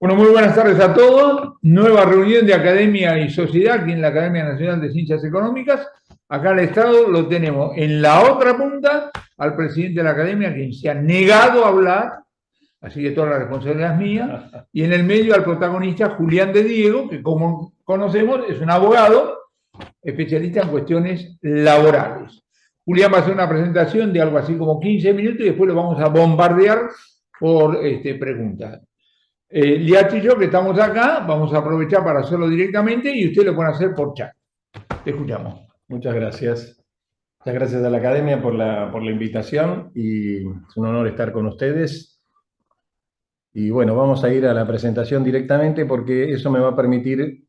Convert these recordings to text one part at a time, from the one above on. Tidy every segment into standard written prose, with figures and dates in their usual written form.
Bueno, muy buenas tardes a todos. Nueva reunión de Academia y Sociedad aquí en la Academia Nacional de Ciencias Económicas. Acá al Estado lo tenemos en la otra punta al presidente de la Academia, quien se ha negado a hablar, así que toda la responsabilidad es mía. Y en el medio al protagonista Julián de Diego, que como conocemos es un abogado especialista en cuestiones laborales. Julián va a hacer una presentación de algo así como 15 minutos y después lo vamos a bombardear por preguntas. Liachi y yo, que estamos acá, vamos a aprovechar para hacerlo directamente y usted lo puede hacer por chat. Te escuchamos. Muchas gracias. Muchas gracias a la Academia por la invitación y es un honor estar con ustedes. Y bueno, vamos a ir a la presentación directamente porque eso me va a permitir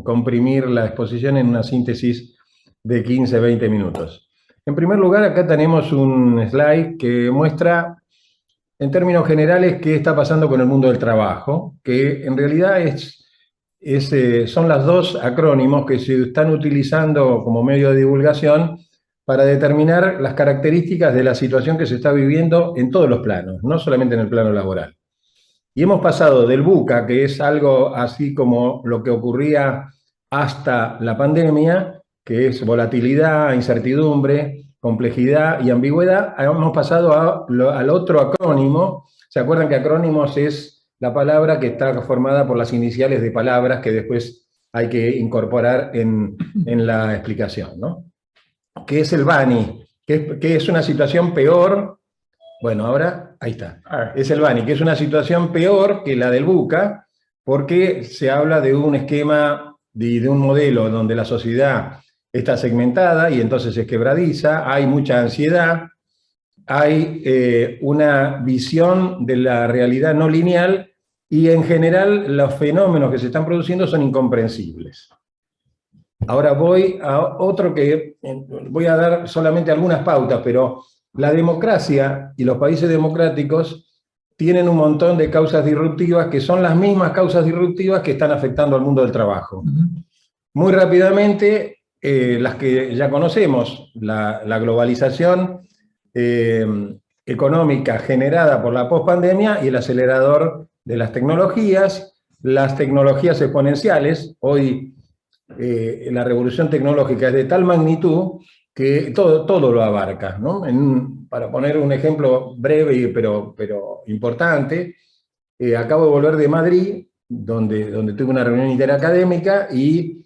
comprimir la exposición en una síntesis de 15-20 minutos. En primer lugar, acá tenemos un slide que muestra en términos generales qué está pasando con el mundo del trabajo, que en realidad son los dos acrónimos que se están utilizando como medio de divulgación para determinar las características de la situación que se está viviendo en todos los planos, no solamente en el plano laboral. Y hemos pasado del VUCA, que es algo así como lo que ocurría hasta la pandemia, que es volatilidad, incertidumbre, complejidad y ambigüedad, hemos pasado al otro acrónimo. ¿Se acuerdan que acrónimos es la palabra que está formada por las iniciales de palabras que después hay que incorporar en la explicación, ¿no? ¿Qué es el BANI? Que es una situación peor. Bueno, ahora, ahí está. Es el BANI, que es una situación peor que la del VUCA, porque se habla de un esquema, de un modelo donde la sociedad está segmentada y entonces es quebradiza, hay mucha ansiedad, hay una visión de la realidad no lineal y en general los fenómenos que se están produciendo son incomprensibles. Ahora voy a otro que voy a dar solamente algunas pautas, pero la democracia y los países democráticos tienen un montón de causas disruptivas que son las mismas causas disruptivas que están afectando al mundo del trabajo. Muy rápidamente, las que ya conocemos, la globalización económica generada por la pospandemia y el acelerador de las tecnologías exponenciales. Hoy la revolución tecnológica es de tal magnitud que todo lo abarca, ¿no? Para poner un ejemplo breve pero importante, acabo de volver de Madrid, donde tuve una reunión interacadémica y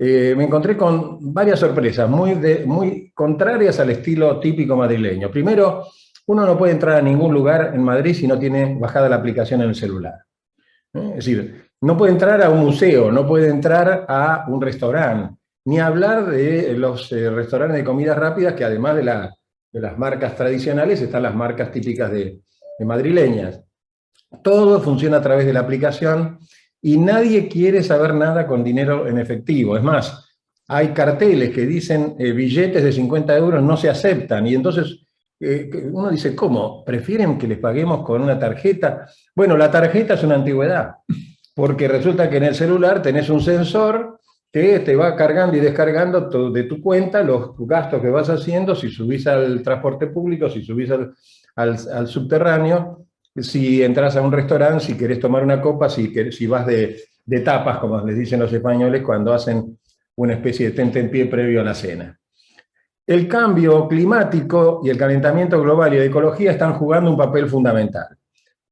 me encontré con varias sorpresas muy contrarias al estilo típico madrileño. Primero, uno no puede entrar a ningún lugar en Madrid si no tiene bajada la aplicación en el celular. Es decir, no puede entrar a un museo, no puede entrar a un restaurante, ni hablar de los restaurantes de comidas rápidas, que además de las marcas tradicionales, están las marcas típicas de madrileñas. Todo funciona a través de la aplicación y nadie quiere saber nada con dinero en efectivo. Es más, hay carteles que dicen billetes de 50 euros no se aceptan y entonces uno dice, ¿cómo? ¿Prefieren que les paguemos con una tarjeta? Bueno, la tarjeta es una antigüedad, porque resulta que en el celular tenés un sensor que te va cargando y descargando de tu cuenta los gastos que vas haciendo, si subís al transporte público, si subís al subterráneo, si entras a un restaurante, si querés tomar una copa, si vas de tapas, como les dicen los españoles, cuando hacen una especie de tentempié previo a la cena. El cambio climático y el calentamiento global y la ecología están jugando un papel fundamental.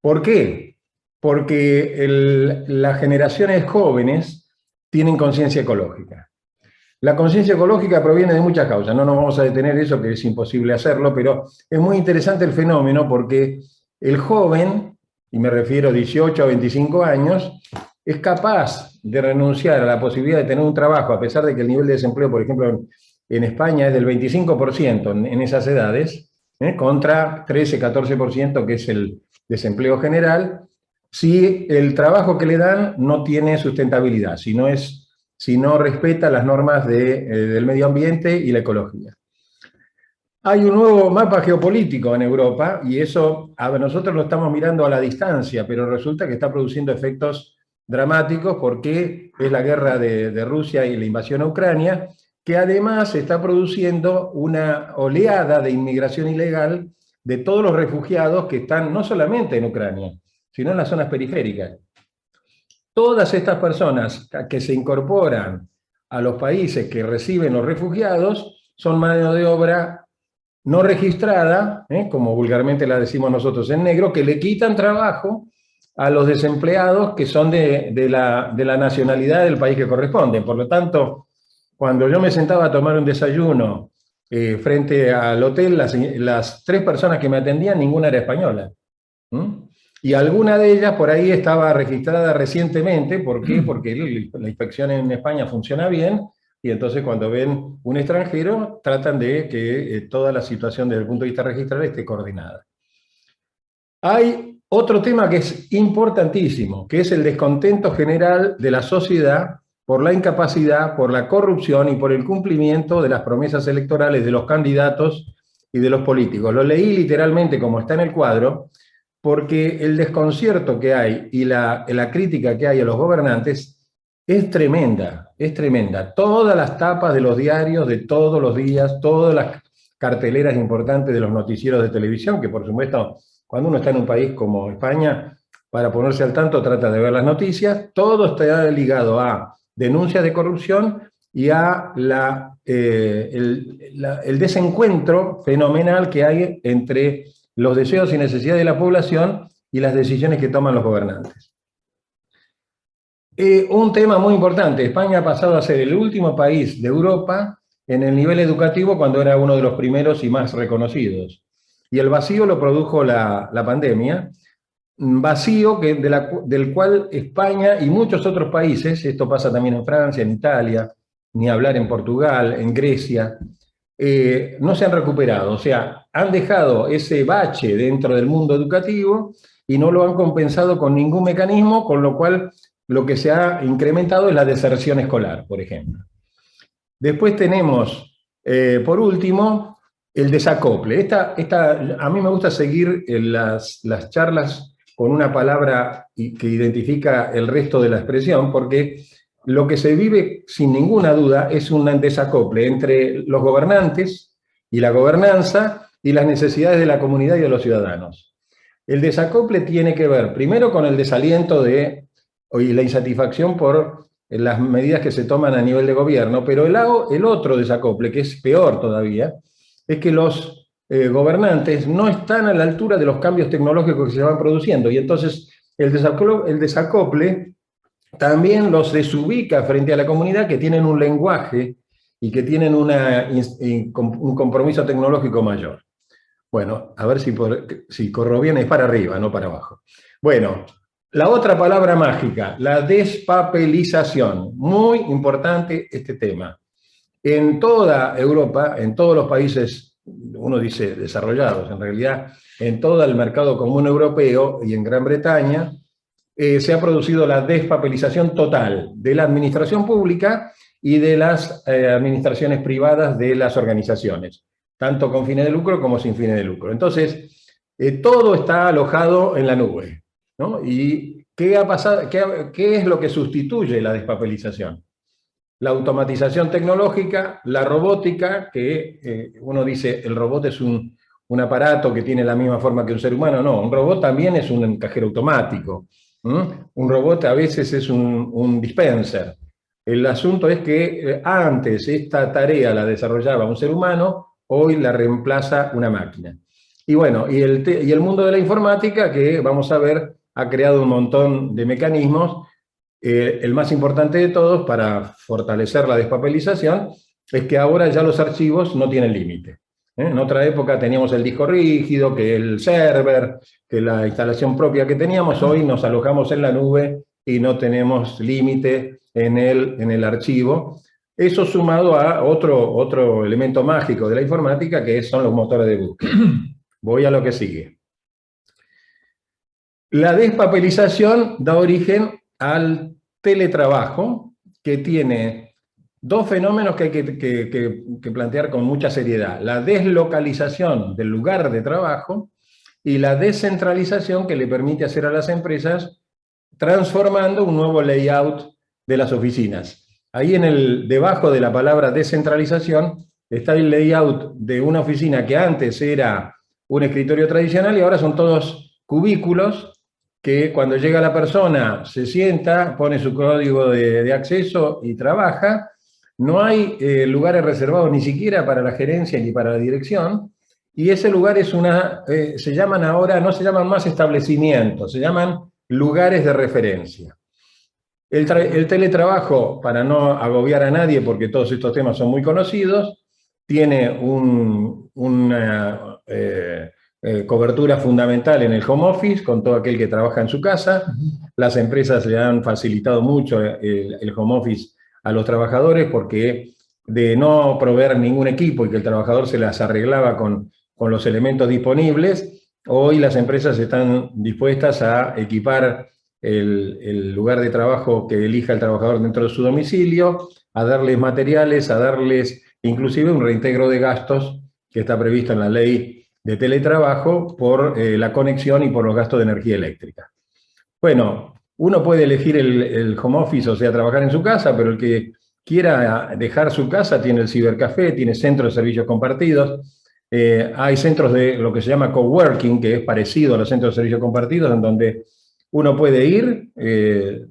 ¿Por qué? Porque las generaciones jóvenes tienen conciencia ecológica. La conciencia ecológica proviene de muchas causas, no nos vamos a detener en eso, que es imposible hacerlo, pero es muy interesante el fenómeno porque el joven, y me refiero a 18 a 25 años, es capaz de renunciar a la posibilidad de tener un trabajo, a pesar de que el nivel de desempleo, por ejemplo, en España es del 25% en esas edades, contra 13-14% que es el desempleo general, si el trabajo que le dan no tiene sustentabilidad, si no respeta las normas del medio ambiente y la ecología. Hay un nuevo mapa geopolítico en Europa y eso nosotros lo estamos mirando a la distancia, pero resulta que está produciendo efectos dramáticos porque es la guerra de Rusia y la invasión a Ucrania, que además está produciendo una oleada de inmigración ilegal de todos los refugiados que están no solamente en Ucrania, sino en las zonas periféricas. Todas estas personas que se incorporan a los países que reciben los refugiados son mano de obra no registrada, como vulgarmente la decimos nosotros en negro, que le quitan trabajo a los desempleados que son de la nacionalidad del país que corresponde. Por lo tanto, cuando yo me sentaba a tomar un desayuno frente al hotel, las 3 personas que me atendían, ninguna era española. Y alguna de ellas por ahí estaba registrada recientemente. ¿Por qué? Porque la inspección en España funciona bien, y entonces cuando ven un extranjero tratan de que toda la situación desde el punto de vista registral esté coordinada. Hay otro tema que es importantísimo, que es el descontento general de la sociedad por la incapacidad, por la corrupción y por el cumplimiento de las promesas electorales de los candidatos y de los políticos. Lo leí literalmente como está en el cuadro, porque el desconcierto que hay y la crítica que hay a los gobernantes es tremenda, es tremenda. Todas las tapas de los diarios de todos los días, todas las carteleras importantes de los noticieros de televisión, que por supuesto, cuando uno está en un país como España, para ponerse al tanto trata de ver las noticias, todo está ligado a denuncias de corrupción y a el desencuentro fenomenal que hay entre los deseos y necesidades de la población y las decisiones que toman los gobernantes. Un tema muy importante: España ha pasado a ser el último país de Europa en el nivel educativo cuando era uno de los primeros y más reconocidos. Y el vacío lo produjo la pandemia, vacío del cual España y muchos otros países, esto pasa también en Francia, en Italia, ni hablar en Portugal, en Grecia, no se han recuperado. O sea, han dejado ese bache dentro del mundo educativo y no lo han compensado con ningún mecanismo, con lo cual lo que se ha incrementado es la deserción escolar, por ejemplo. Después tenemos, por último, el desacople. A mí me gusta seguir las charlas con una palabra que identifica el resto de la expresión, porque lo que se vive sin ninguna duda es un desacople entre los gobernantes y la gobernanza y las necesidades de la comunidad y de los ciudadanos. El desacople tiene que ver primero con el desaliento y la insatisfacción por las medidas que se toman a nivel de gobierno, pero el otro desacople, que es peor todavía, es que los gobernantes no están a la altura de los cambios tecnológicos que se van produciendo, y entonces el desacople también los desubica frente a la comunidad, que tienen un lenguaje y que tienen un compromiso tecnológico mayor. Bueno, a ver si corro bien, es para arriba, no para abajo. Bueno, la otra palabra mágica, la despapelización. Muy importante este tema. En toda Europa, en todos los países, uno dice desarrollados, en realidad en todo el mercado común europeo y en Gran Bretaña, se ha producido la despapelización total de la administración pública y de las administraciones privadas de las organizaciones, tanto con fines de lucro como sin fines de lucro. Entonces, todo está alojado en la nube, ¿no? ¿Y qué ha pasado? ¿Qué es lo que sustituye la despapelización? La automatización tecnológica, la robótica, que uno dice el robot es un aparato que tiene la misma forma que un ser humano. No, un robot también es un cajero automático. Un robot a veces es un dispenser. El asunto es que antes esta tarea la desarrollaba un ser humano, hoy la reemplaza una máquina. Y bueno, y el mundo de la informática, que vamos a ver, ha creado un montón de mecanismos. El más importante de todos, para fortalecer la despapelización, es que ahora ya los archivos no tienen límite. En otra época teníamos el disco rígido, que el server, que la instalación propia que teníamos. Hoy nos alojamos en la nube y no tenemos límite en el archivo. Eso sumado a otro elemento mágico de la informática, que son los motores de búsqueda. Voy a lo que sigue. La despapelización da origen al teletrabajo, que tiene dos fenómenos que hay que plantear con mucha seriedad: la deslocalización del lugar de trabajo y la descentralización, que le permite hacer a las empresas transformando un nuevo layout de las oficinas. Ahí debajo de la palabra descentralización está el layout de una oficina que antes era un escritorio tradicional y ahora son todos cubículos que cuando llega la persona se sienta, pone su código de acceso y trabaja. No hay lugares reservados ni siquiera para la gerencia ni para la dirección, y ese lugar es se llaman ahora, no se llaman más establecimientos, se llaman lugares de referencia. El teletrabajo, para no agobiar a nadie, porque todos estos temas son muy conocidos, tiene una cobertura fundamental en el home office, con todo aquel que trabaja en su casa. Las empresas le han facilitado mucho el home office a los trabajadores, porque de no proveer ningún equipo y que el trabajador se las arreglaba con los elementos disponibles, hoy las empresas están dispuestas a equipar el lugar de trabajo que elija el trabajador dentro de su domicilio, a darles materiales, a darles inclusive un reintegro de gastos que está previsto en la ley de teletrabajo por la conexión y por los gastos de energía eléctrica. Bueno, uno puede elegir el home office, o sea, trabajar en su casa, pero el que quiera dejar su casa tiene el cibercafé, tiene centros de servicios compartidos. Hay centros de lo que se llama coworking, que es parecido a los centros de servicios compartidos, en donde uno puede ir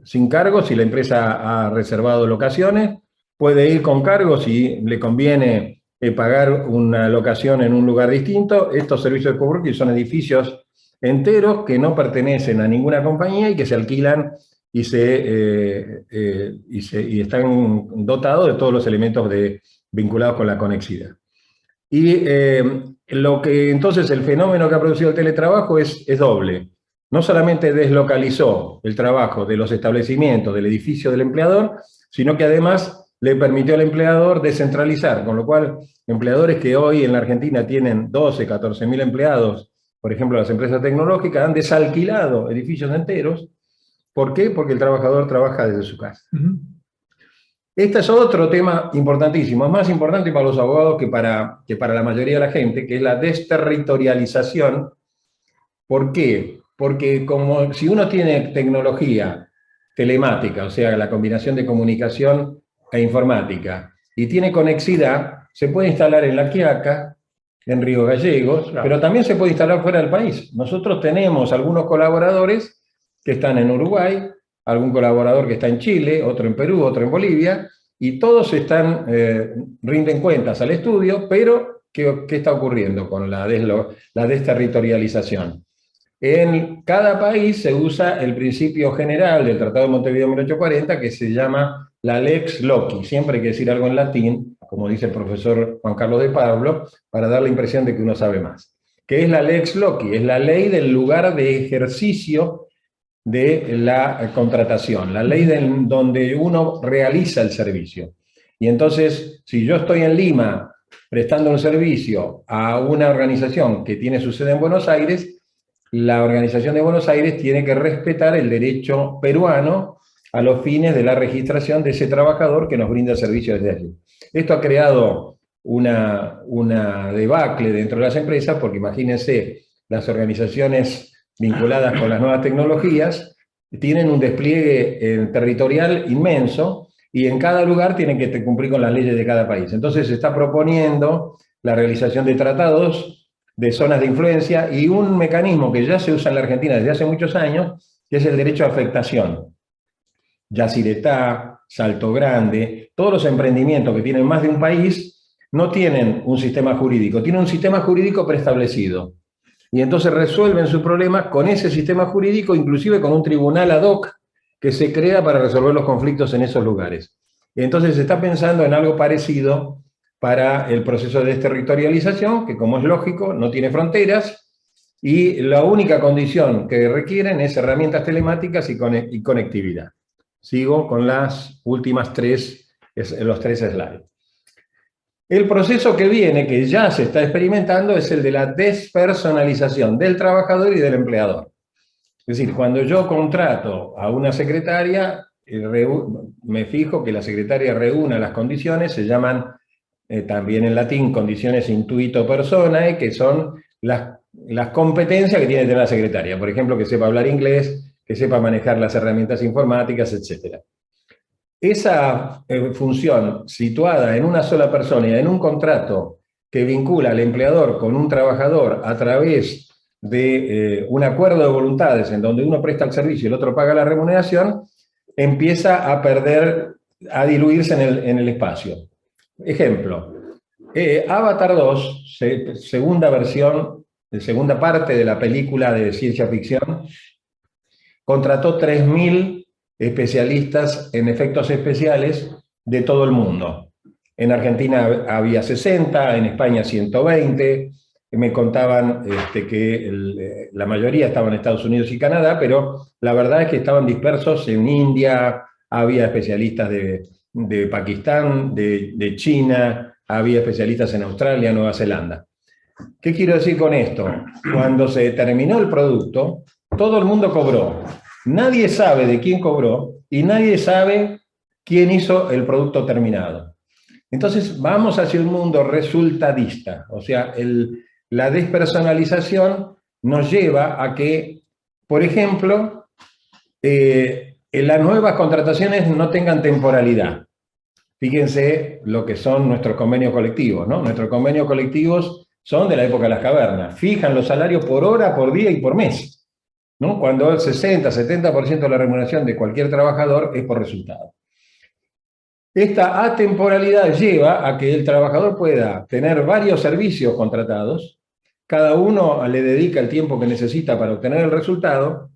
sin cargo si la empresa ha reservado locaciones, puede ir con cargo si le conviene pagar una locación en un lugar distinto. Estos servicios de coworking son edificios enteros que no pertenecen a ninguna compañía y que se alquilan y están dotados de todos los elementos vinculados con la conexidad. Y entonces el fenómeno que ha producido el teletrabajo es doble. No solamente deslocalizó el trabajo de los establecimientos, del edificio del empleador, sino que además le permitió al empleador descentralizar, con lo cual empleadores que hoy en la Argentina tienen 12, 14.000 empleados, por ejemplo las empresas tecnológicas, han desalquilado edificios enteros. ¿Por qué? Porque el trabajador trabaja desde su casa. Este es otro tema importantísimo, es más importante para los abogados que para la mayoría de la gente, que es la desterritorialización. ¿Por qué? Porque si uno tiene tecnología telemática, o sea, la combinación de comunicación e informática, y tiene conexidad, se puede instalar en La Quiaca, en Río Gallegos, claro, pero también se puede instalar fuera del país. Nosotros tenemos algunos colaboradores que están en Uruguay, algún colaborador que está en Chile, otro en Perú, otro en Bolivia, y todos rinden cuentas al estudio, pero ¿qué está ocurriendo con la desterritorialización? En cada país se usa el principio general del Tratado de Montevideo 1840, que se llama la lex loci. Siempre hay que decir algo en latín, como dice el profesor Juan Carlos de Pablo, para dar la impresión de que uno sabe más. ¿Qué es la lex loci? Es la ley del lugar de ejercicio de la contratación, la ley donde uno realiza el servicio. Y entonces, si yo estoy en Lima prestando un servicio a una organización que tiene su sede en Buenos Aires, la organización de Buenos Aires tiene que respetar el derecho peruano a los fines de la registración de ese trabajador que nos brinda el servicio desde allí. Esto ha creado una debacle dentro de las empresas, porque imagínense, las organizaciones vinculadas con las nuevas tecnologías tienen un despliegue territorial inmenso, y en cada lugar tienen que cumplir con las leyes de cada país. Entonces se está proponiendo la realización de tratados de zonas de influencia y un mecanismo que ya se usa en la Argentina desde hace muchos años, que es el derecho a afectación. Yacyretá, Salto Grande, todos los emprendimientos que tienen más de un país no tienen un sistema jurídico, tienen un sistema jurídico preestablecido. Y entonces resuelven sus problemas con ese sistema jurídico, inclusive con un tribunal ad hoc que se crea para resolver los conflictos en esos lugares. Y entonces se está pensando en algo parecido para el proceso de desterritorialización, que, como es lógico, no tiene fronteras, y la única condición que requieren es herramientas telemáticas y conectividad. Sigo con las últimas los tres slides. El proceso que viene, que ya se está experimentando, es el de la despersonalización del trabajador y del empleador. Es decir, cuando yo contrato a una secretaria, me fijo que la secretaria reúna las condiciones, se llaman también en latín condiciones intuito personae, que son las competencias que tiene que tener la secretaria. Por ejemplo, que sepa hablar inglés, que sepa manejar las herramientas informáticas, etc. Esa función situada en una sola persona y en un contrato que vincula al empleador con un trabajador a través de un acuerdo de voluntades en donde uno presta el servicio y el otro paga la remuneración, empieza a perder, a diluirse en el espacio. Ejemplo, Avatar 2, segunda versión, segunda parte de la película de ciencia ficción, contrató 3.000 especialistas en efectos especiales de todo el mundo. En Argentina había 60, en España 120, me contaban que la mayoría estaban en Estados Unidos y Canadá, pero la verdad es que estaban dispersos en India, había especialistas de Pakistán, de China, había especialistas en Australia, Nueva Zelanda. ¿Qué quiero decir con esto? Cuando se terminó el producto, todo el mundo cobró. Nadie sabe de quién cobró y nadie sabe quién hizo el producto terminado. Entonces vamos hacia un mundo resultadista, o sea, la despersonalización nos lleva a que, por ejemplo, las nuevas contrataciones no tengan temporalidad. Fíjense lo que son nuestros convenios colectivos, ¿no? Nuestros convenios colectivos son de la época de las cavernas, fijan los salarios por hora, por día y por mes, ¿no? Cuando el 60-70% de la remuneración de cualquier trabajador es por resultado. Esta atemporalidad lleva a que el trabajador pueda tener varios servicios contratados, cada uno le dedica el tiempo que necesita para obtener el resultado,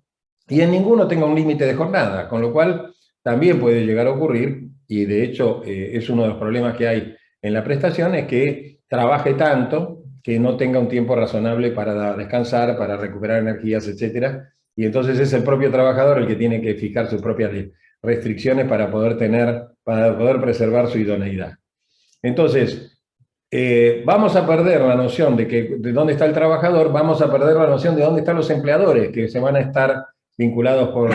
y en ninguno tenga un límite de jornada, con lo cual también puede llegar a ocurrir, y de hecho es uno de los problemas que hay en la prestación, es que trabaje tanto que no tenga un tiempo razonable para descansar, para recuperar energías, etc. Y entonces es el propio trabajador el que tiene que fijar sus propias restricciones para poder preservar su idoneidad. Entonces, vamos a perder la noción de dónde está el trabajador, vamos a perder la noción de dónde están los empleadores, que se van a estar vinculados por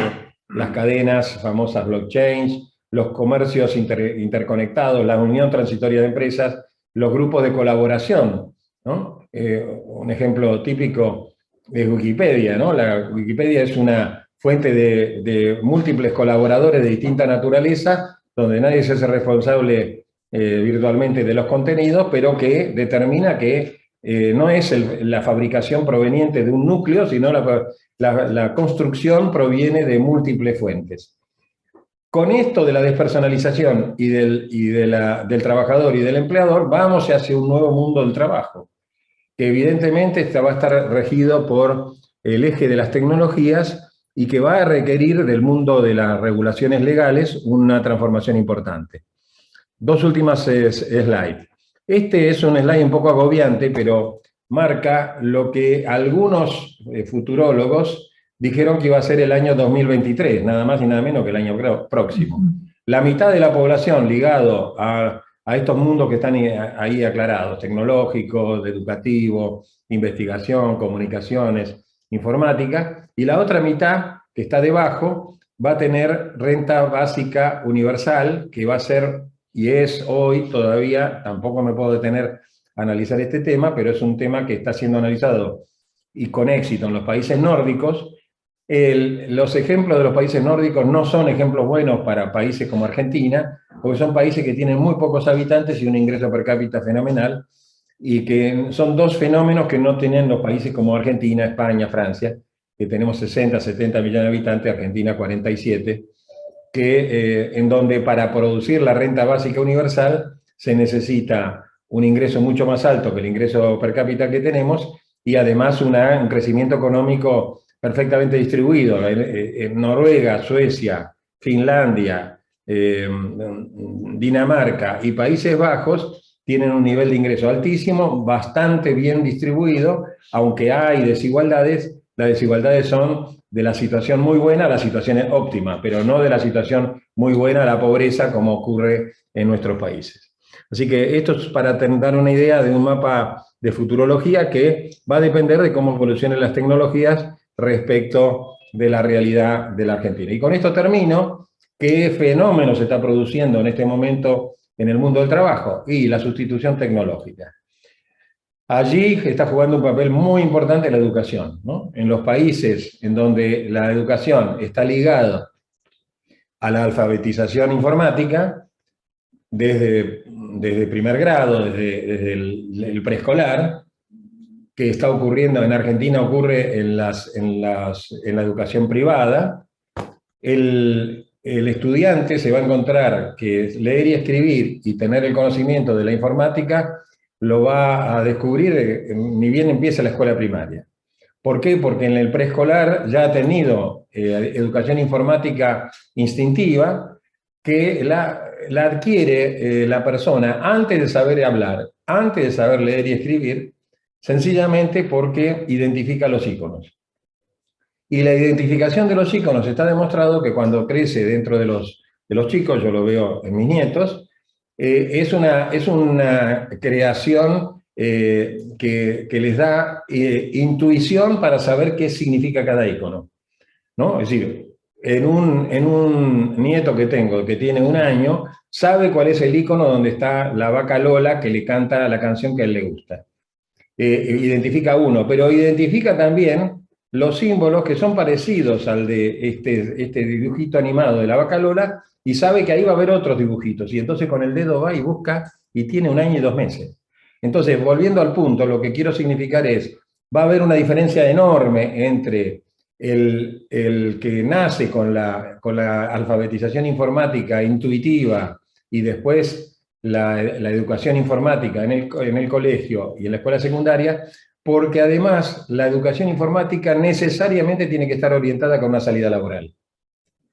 las cadenas famosas blockchain, los comercios interconectados, la unión transitoria de empresas, los grupos de colaboración, ¿no? Un ejemplo típico es Wikipedia, ¿no? La Wikipedia es una fuente de múltiples colaboradores de distinta naturaleza, donde nadie se hace responsable virtualmente de los contenidos, pero que determina que no es la fabricación proveniente de un núcleo, sino la construcción proviene de múltiples fuentes. Con esto de la despersonalización y del trabajador y del empleador, vamos hacia un nuevo mundo del trabajo, que evidentemente va a estar regido por el eje de las tecnologías y que va a requerir del mundo de las regulaciones legales una transformación importante. Dos últimas slides. Este es un slide un poco agobiante, pero marca lo que algunos futurólogos dijeron que iba a ser el año 2023, nada más y nada menos que el año próximo. La mitad de la población ligado a estos mundos que están ahí aclarados, tecnológicos, educativos, investigación, comunicaciones, informática, y la otra mitad, que está debajo, va a tener renta básica universal, que va a ser, y es hoy todavía, tampoco me puedo detener a analizar este tema, pero es un tema que está siendo analizado y con éxito en los países nórdicos. Los ejemplos de los países nórdicos no son ejemplos buenos para países como Argentina, porque son países que tienen muy pocos habitantes y un ingreso per cápita fenomenal, y que son dos fenómenos que no tienen los países como Argentina, España, Francia, que tenemos 60, 70 millones de habitantes, Argentina 47, en donde para producir la renta básica universal se necesita un ingreso mucho más alto que el ingreso per cápita que tenemos, y además un crecimiento económico perfectamente distribuido. En Noruega, Suecia, Finlandia, Dinamarca y Países Bajos tienen un nivel de ingreso altísimo, bastante bien distribuido, aunque hay desigualdades. Las desigualdades son de la situación muy buena a la situación óptima, pero no de la situación muy buena a la pobreza, como ocurre en nuestros países. Así que esto es para dar una idea de un mapa de futurología que va a depender de cómo evolucionen las tecnologías respecto de la realidad de la Argentina. Y con esto termino. ¿Qué fenómeno se está produciendo en este momento en el mundo del trabajo? Y la sustitución tecnológica. Allí está jugando un papel muy importante la educación, ¿no? En los países en donde la educación está ligada a la alfabetización informática, desde primer grado, desde el preescolar, que está ocurriendo en Argentina ocurre en la educación privada. El estudiante se va a encontrar que leer y escribir y tener el conocimiento de la informática lo va a descubrir ni bien empieza la escuela primaria. ¿Por qué? Porque en el preescolar ya ha tenido educación informática instintiva que la adquiere la persona antes de saber hablar, antes de saber leer y escribir, sencillamente porque identifica los iconos. Y la identificación de los iconos está demostrado que cuando crece dentro de los chicos, yo lo veo en mis nietos, es una creación que les da intuición para saber qué significa cada icono, ¿no? Es decir, en un nieto que tengo, que tiene 1 año, sabe cuál es el icono donde está la vaca Lola que le canta la canción que a él le gusta. Identifica uno, pero identifica también los símbolos que son parecidos al de este dibujito animado de la vaca Lola, y sabe que ahí va a haber otros dibujitos, y entonces con el dedo va y busca, y tiene 1 año y 2 meses. Entonces, volviendo al punto, lo que quiero significar es, va a haber una diferencia enorme entre el que nace con la alfabetización informática intuitiva y después la educación informática en el colegio y en la escuela secundaria, porque además la educación informática necesariamente tiene que estar orientada con una salida laboral.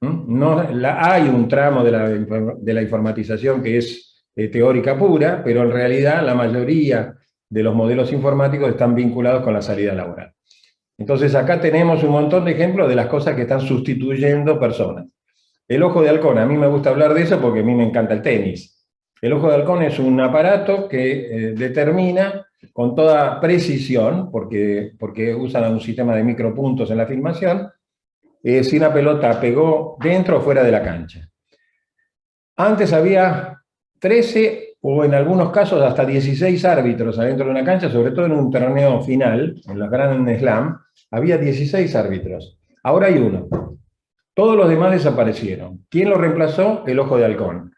No, hay un tramo de la informatización que es teórica pura, pero en realidad la mayoría de los modelos informáticos están vinculados con la salida laboral. Entonces acá tenemos un montón de ejemplos de las cosas que están sustituyendo personas. El ojo de halcón, a mí me gusta hablar de eso porque a mí me encanta el tenis. El ojo de halcón es un aparato que determina con toda precisión, porque usan un sistema de micropuntos en la filmación, si una pelota pegó dentro o fuera de la cancha. Antes había 13 o en algunos casos hasta 16 árbitros adentro de una cancha, sobre todo en un torneo final, en los Grand Slam, había 16 árbitros. Ahora hay uno. Todos los demás desaparecieron. ¿Quién lo reemplazó? El ojo de halcón.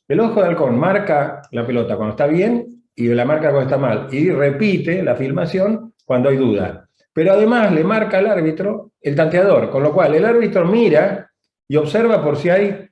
El ojo de halcón marca la pelota cuando está bien y la marca cuando está mal, y repite la filmación cuando hay duda. Pero además le marca al árbitro el tanteador, con lo cual el árbitro mira y observa por si hay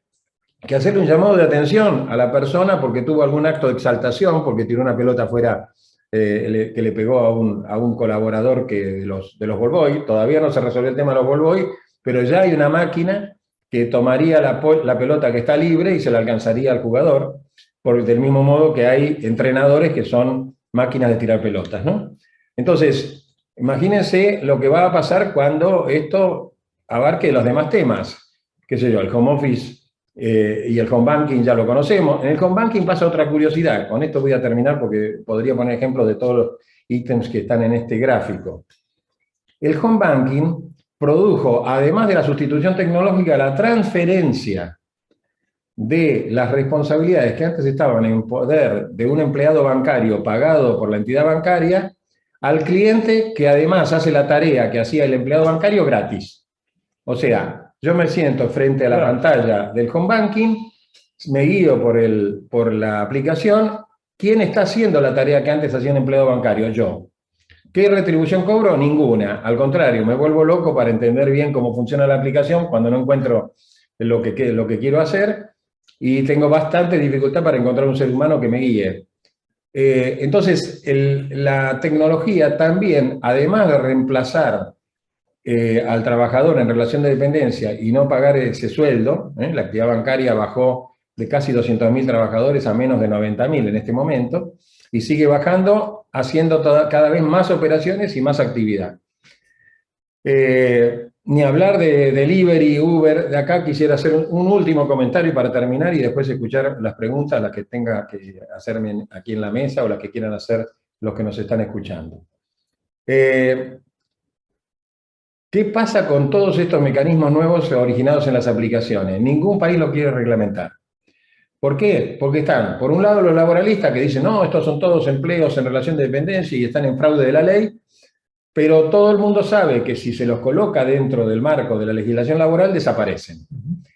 que hacerle un llamado de atención a la persona porque tuvo algún acto de exaltación, porque tiró una pelota fuera que le pegó a un colaborador de los ball boy. Todavía no se resolvió el tema de los ball boy, pero ya hay una máquina que tomaría la pelota que está libre y se la alcanzaría al jugador, del mismo modo que hay entrenadores que son máquinas de tirar pelotas, ¿no? Entonces, imagínense lo que va a pasar cuando esto abarque los demás temas. Qué sé yo, el home office y el home banking ya lo conocemos. En el home banking pasa otra curiosidad. Con esto voy a terminar porque podría poner ejemplos de todos los ítems que están en este gráfico. El home banking produjo, además de la sustitución tecnológica, la transferencia de las responsabilidades que antes estaban en poder de un empleado bancario pagado por la entidad bancaria al cliente, que además hace la tarea que hacía el empleado bancario gratis. O sea, yo me siento frente a la pantalla del home banking, me guío por la aplicación. ¿Quién está haciendo la tarea que antes hacía un empleado bancario? Yo. ¿Qué retribución cobro? Ninguna. Al contrario, me vuelvo loco para entender bien cómo funciona la aplicación cuando no encuentro lo que quiero hacer, y tengo bastante dificultad para encontrar un ser humano que me guíe. Entonces, la tecnología también, además de reemplazar al trabajador en relación de dependencia y no pagar ese sueldo, la actividad bancaria bajó de casi 200.000 trabajadores a menos de 90.000 en este momento, y sigue bajando, haciendo cada vez más operaciones y más actividad. Ni hablar de delivery, Uber. De acá quisiera hacer un último comentario para terminar y después escuchar las preguntas, las que tenga que hacerme aquí en la mesa o las que quieran hacer los que nos están escuchando. ¿Qué pasa con todos estos mecanismos nuevos originados en las aplicaciones? Ningún país lo quiere reglamentar. ¿Por qué? Porque están, por un lado, los laboralistas que dicen, no, estos son todos empleos en relación de dependencia y están en fraude de la ley, pero todo el mundo sabe que si se los coloca dentro del marco de la legislación laboral, desaparecen.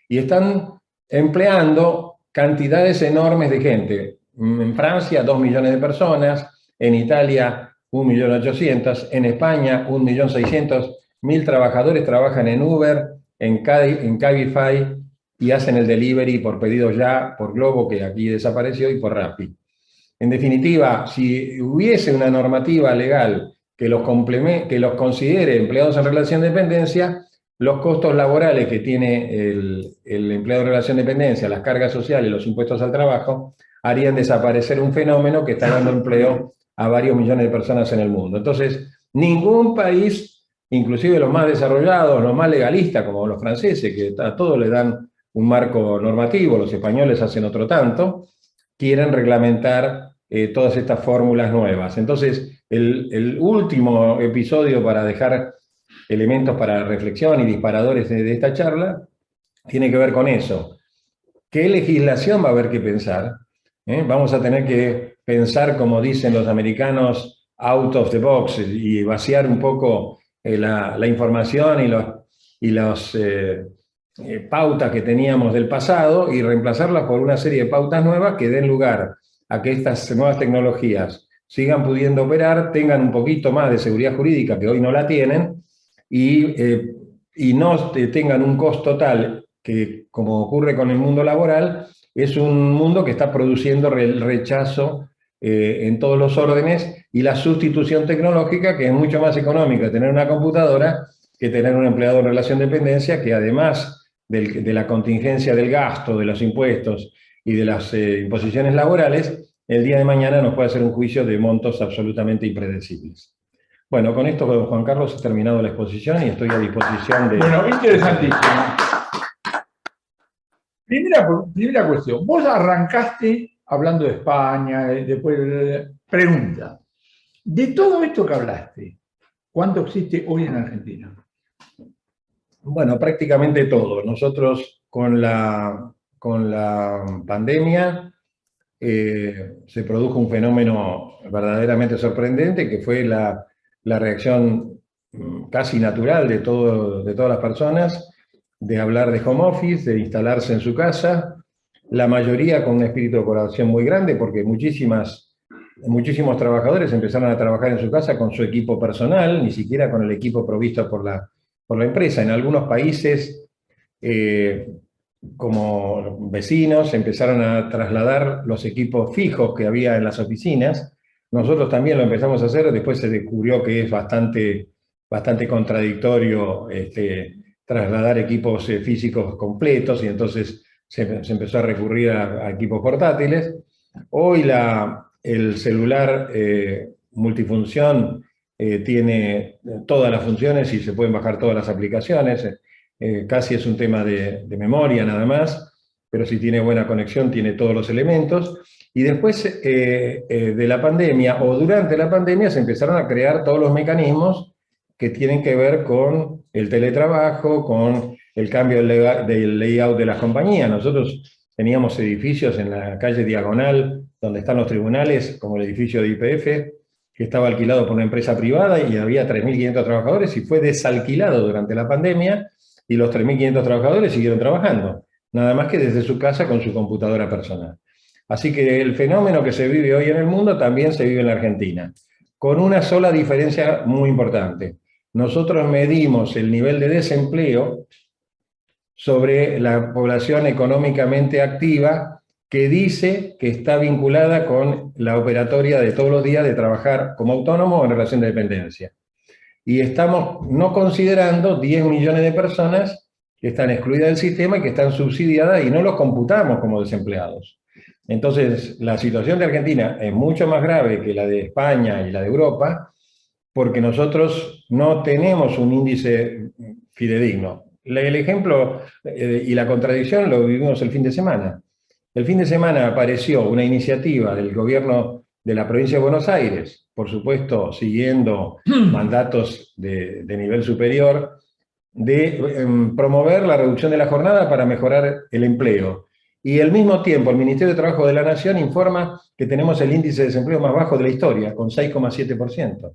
Y están empleando cantidades enormes de gente. En Francia, 2 millones de personas, en Italia, 1.800.000. En España, 1.600.000 trabajadores trabajan en Uber, en Cabify, y hacen el delivery por pedido ya, por Globo, que aquí desapareció, y por Rappi. En definitiva, si hubiese una normativa legal que los considere empleados en relación de dependencia, los costos laborales que tiene el empleado en relación de dependencia, las cargas sociales, los impuestos al trabajo, harían desaparecer un fenómeno que está dando empleo a varios millones de personas en el mundo. Entonces, ningún país, inclusive los más desarrollados, los más legalistas, como los franceses, que a todos le dan un marco normativo, los españoles hacen otro tanto, quieren reglamentar todas estas fórmulas nuevas. Entonces, el último episodio para dejar elementos para reflexión y disparadores de esta charla tiene que ver con eso. ¿Qué legislación va a haber que pensar? Vamos a tener que pensar, como dicen los americanos, out of the box, y vaciar un poco la información y las pautas que teníamos del pasado y reemplazarlas por una serie de pautas nuevas que den lugar a que estas nuevas tecnologías sigan pudiendo operar, tengan un poquito más de seguridad jurídica, que hoy no la tienen, y no tengan un costo tal que, como ocurre con el mundo laboral, es un mundo que está produciendo el rechazo en todos los órdenes, y la sustitución tecnológica, que es mucho más económica tener una computadora que tener un empleado en relación de dependencia, que además de la contingencia del gasto, de los impuestos y de las imposiciones laborales, el día de mañana nos puede hacer un juicio de montos absolutamente impredecibles. Bueno, con esto, Juan Carlos, he terminado la exposición y estoy a disposición de... Bueno, interesantísimo. Primera cuestión. Vos arrancaste hablando de España, después pregunta. De todo esto que hablaste, ¿cuánto existe hoy en Argentina? Bueno, prácticamente todo. Nosotros con la pandemia se produjo un fenómeno verdaderamente sorprendente, que fue la reacción casi natural de todas las personas, de hablar de home office, de instalarse en su casa, la mayoría con un espíritu de colaboración muy grande, porque muchísimos trabajadores empezaron a trabajar en su casa con su equipo personal, ni siquiera con el equipo provisto por la empresa. En algunos países, como vecinos, empezaron a trasladar los equipos fijos que había en las oficinas. Nosotros también lo empezamos a hacer, después se descubrió que es bastante contradictorio trasladar equipos físicos completos, y entonces se empezó a recurrir a equipos portátiles. Hoy el celular multifunción tiene todas las funciones y se pueden bajar todas las aplicaciones. Casi es un tema de memoria nada más, pero si tiene buena conexión tiene todos los elementos. Y después de la pandemia, o durante la pandemia, se empezaron a crear todos los mecanismos que tienen que ver con el teletrabajo, con el cambio del layout de las compañías. Nosotros teníamos edificios en la calle Diagonal, donde están los tribunales, como el edificio de YPF, que estaba alquilado por una empresa privada y había 3.500 trabajadores, y fue desalquilado durante la pandemia, y los 3.500 trabajadores siguieron trabajando, nada más que desde su casa con su computadora personal. Así que el fenómeno que se vive hoy en el mundo también se vive en la Argentina, con una sola diferencia muy importante. Nosotros medimos el nivel de desempleo sobre la población económicamente activa, que dice que está vinculada con la operatoria de todos los días de trabajar como autónomo o en relación de dependencia. Y estamos no considerando 10 millones de personas que están excluidas del sistema y que están subsidiadas, y no los computamos como desempleados. Entonces, la situación de Argentina es mucho más grave que la de España y la de Europa, porque nosotros no tenemos un índice fidedigno. El ejemplo y la contradicción lo vivimos el fin de semana. El fin de semana apareció una iniciativa del gobierno de la provincia de Buenos Aires, por supuesto siguiendo mandatos de nivel superior, de promover la reducción de la jornada para mejorar el empleo. Y al mismo tiempo el Ministerio de Trabajo de la Nación informa que tenemos el índice de desempleo más bajo de la historia, con 6,7%.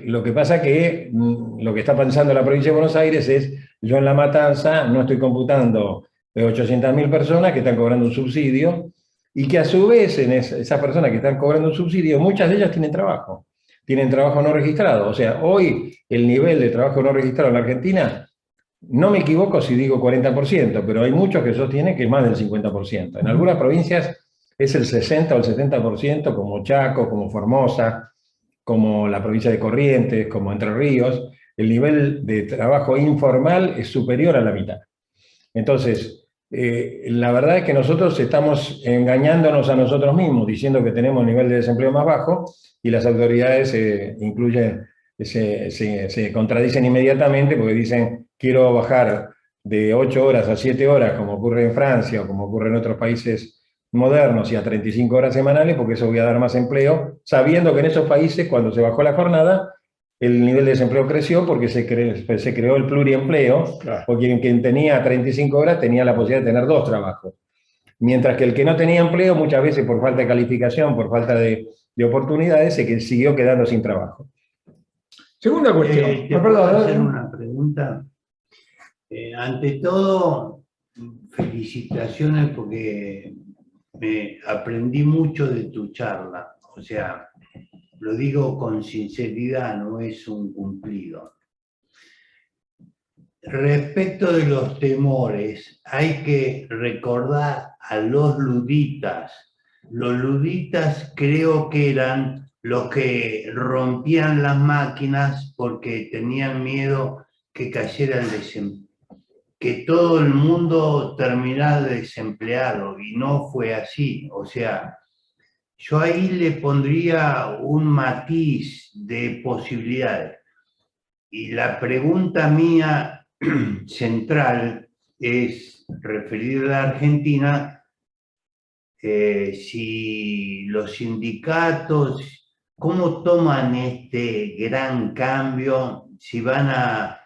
Lo que pasa que lo que está pensando la provincia de Buenos Aires es: yo en La Matanza no estoy computando 800.000 personas que están cobrando un subsidio, y que a su vez en esas personas que están cobrando un subsidio, muchas de ellas tienen trabajo. tienen trabajo no registrado. O sea, hoy el nivel de trabajo no registrado en la Argentina, no me equivoco si digo 40%, pero hay muchos que sostienen que es más del 50%. En algunas provincias es el 60 o el 70%, como Chaco, como Formosa, como la provincia de Corrientes, como Entre Ríos. El nivel de trabajo informal es superior a la mitad. Entonces, la verdad es que nosotros estamos engañándonos a nosotros mismos, diciendo que tenemos un nivel de desempleo más bajo, y las autoridades se contradicen inmediatamente porque dicen, quiero bajar de 8 horas a 7 horas, como ocurre en Francia o como ocurre en otros países modernos, y a 35 horas semanales, porque eso voy a dar más empleo, sabiendo que en esos países, cuando se bajó la jornada, el nivel de desempleo creció porque se creó el pluriempleo, claro, porque quien tenía 35 horas tenía la posibilidad de tener 2 trabajos. Mientras que el que no tenía empleo, muchas veces por falta de calificación, por falta de oportunidades, se siguió quedando sin trabajo. Segunda cuestión. ¿Te puedo hacer una pregunta? Ante todo, felicitaciones porque aprendí mucho de tu charla. O sea, lo digo con sinceridad, no es un cumplido. Respecto de los temores, hay que recordar a los luditas. Los luditas creo que eran los que rompían las máquinas porque tenían miedo que cayera el desempleo, que todo el mundo terminara desempleado, y no fue así. O sea, yo ahí le pondría un matiz de posibilidades. Y la pregunta mía central es referida a la Argentina, si los sindicatos, ¿cómo toman este gran cambio? Si van a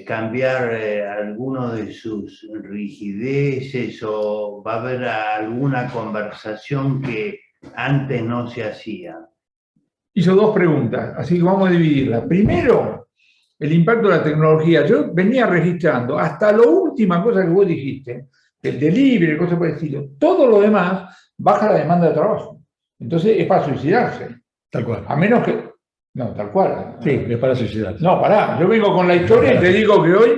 cambiar alguno de sus rigideces, o va a haber alguna conversación que antes no se hacía. Hizo 2 preguntas, así que vamos a dividirlas. Primero, el impacto de la tecnología. Yo venía registrando hasta la última cosa que vos dijiste, el delivery, cosas por el estilo. Todo lo demás baja la demanda de trabajo. Entonces es para suicidarse. Tal cual. A menos que... No, tal cual. Sí, es para suicidarse. No, pará. Yo vengo con la historia y te digo que hoy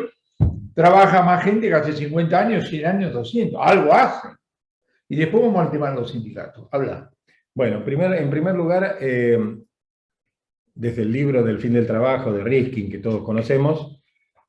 trabaja más gente que hace 50 años, 100 años, 200. Algo hace. Y después vamos al tema de los sindicatos. Habla. Bueno, en primer lugar, desde el libro del fin del trabajo de Rifkin, que todos conocemos,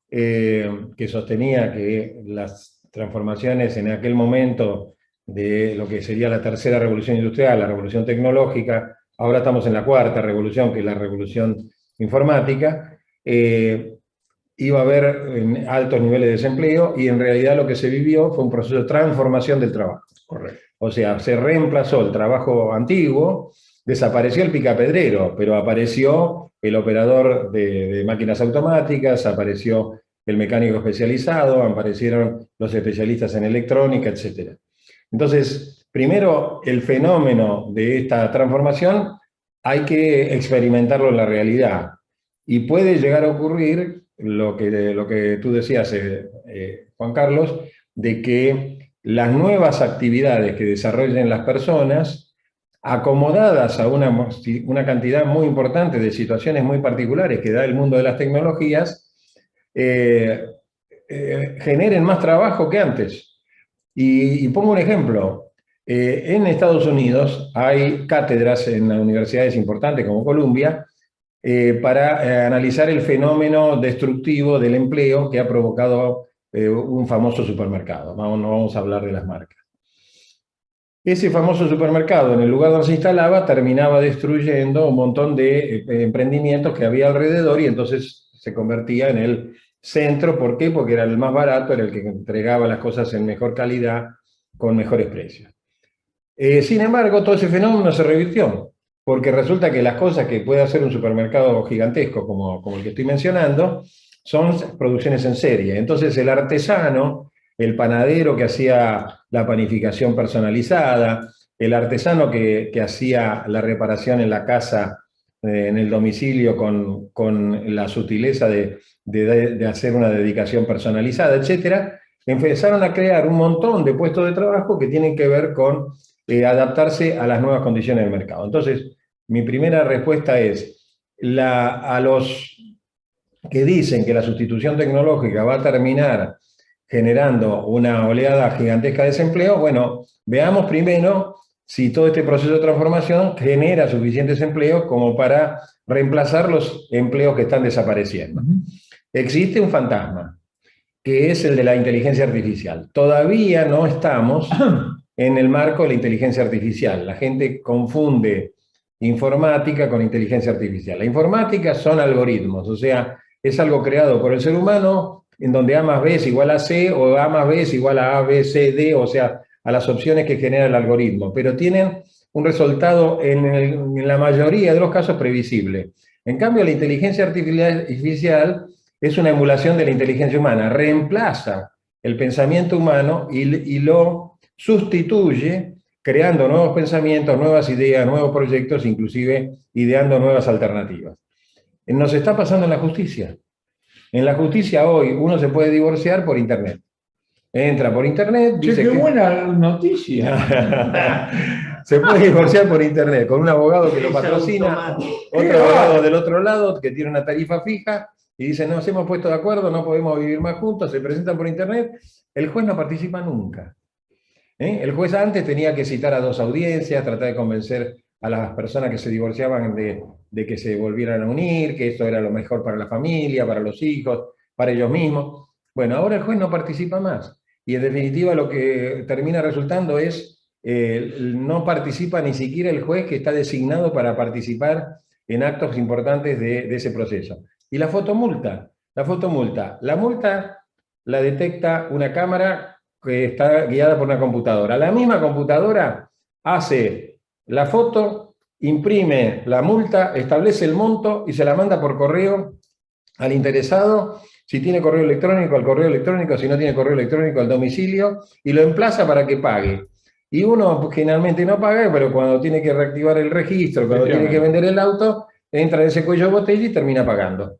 que sostenía que las transformaciones en aquel momento de lo que sería la tercera revolución industrial, la revolución tecnológica, ahora estamos en la cuarta revolución, que es la revolución informática, iba a haber altos niveles de desempleo, y en realidad lo que se vivió fue un proceso de transformación del trabajo. Correcto. O sea, se reemplazó el trabajo antiguo, desapareció el picapedrero, pero apareció el operador de máquinas automáticas, apareció el mecánico especializado, aparecieron los especialistas en electrónica, etc. Entonces, primero, el fenómeno de esta transformación hay que experimentarlo en la realidad. Y puede llegar a ocurrir lo que tú decías, Juan Carlos, de que las nuevas actividades que desarrollen las personas, acomodadas a una cantidad muy importante de situaciones muy particulares que da el mundo de las tecnologías, generen más trabajo que antes. Y pongo un ejemplo. En Estados Unidos hay cátedras en las universidades importantes como Columbia para analizar el fenómeno destructivo del empleo que ha provocado un famoso supermercado. No vamos a hablar de las marcas. Ese famoso supermercado, en el lugar donde se instalaba, terminaba destruyendo un montón de emprendimientos que había alrededor, y entonces se convertía en el centro. ¿Por qué? Porque era el más barato, era el que entregaba las cosas en mejor calidad, con mejores precios. Sin embargo, todo ese fenómeno se revirtió, porque resulta que las cosas que puede hacer un supermercado gigantesco como el que estoy mencionando, son producciones en serie. Entonces el artesano, el panadero que hacía la panificación personalizada, el artesano que hacía la reparación en la casa, en el domicilio, con la sutileza de hacer una dedicación personalizada, etc., empezaron a crear un montón de puestos de trabajo que tienen que ver con adaptarse a las nuevas condiciones del mercado. Entonces, mi primera respuesta es, a los que dicen que la sustitución tecnológica va a terminar generando una oleada gigantesca de desempleo, bueno, veamos primero si todo este proceso de transformación genera suficientes empleos como para reemplazar los empleos que están desapareciendo. Existe un fantasma, que es el de la inteligencia artificial. Todavía no estamos en el marco de la inteligencia artificial. La gente confunde informática con inteligencia artificial. La informática son algoritmos, o sea, es algo creado por el ser humano en donde A más B es igual a C o A más B es igual a A, B, C, D, o sea, a las opciones que genera el algoritmo, pero tienen un resultado en la mayoría de los casos previsible. En cambio, la inteligencia artificial es una emulación de la inteligencia humana, reemplaza el pensamiento humano y lo sustituye creando nuevos pensamientos, nuevas ideas, nuevos proyectos, inclusive ideando nuevas alternativas. Nos está pasando en la justicia. En la justicia hoy uno se puede divorciar por internet. Entra por internet, dice qué buena noticia. Se puede divorciar por internet con un abogado que lo patrocina, otro abogado del otro lado que tiene una tarifa fija y dice, nos hemos puesto de acuerdo, no podemos vivir más juntos, se presentan por internet, el juez no participa nunca. El juez antes tenía que citar a 2 audiencias, tratar de convencer a las personas que se divorciaban de que se volvieran a unir, que esto era lo mejor para la familia, para los hijos, para ellos mismos. Bueno, ahora el juez no participa más. Y en definitiva lo que termina resultando es, no participa ni siquiera el juez que está designado para participar en actos importantes de ese proceso. Y la fotomulta. La multa la detecta una cámara que está guiada por una computadora. La misma computadora hace la foto, imprime la multa, establece el monto y se la manda por correo al interesado, si tiene correo electrónico, al correo electrónico, si no tiene correo electrónico, al domicilio, y lo emplaza para que pague. Y uno generalmente no paga, pero cuando tiene que reactivar el registro, cuando tiene que vender el auto, entra en ese cuello de botella y termina pagando.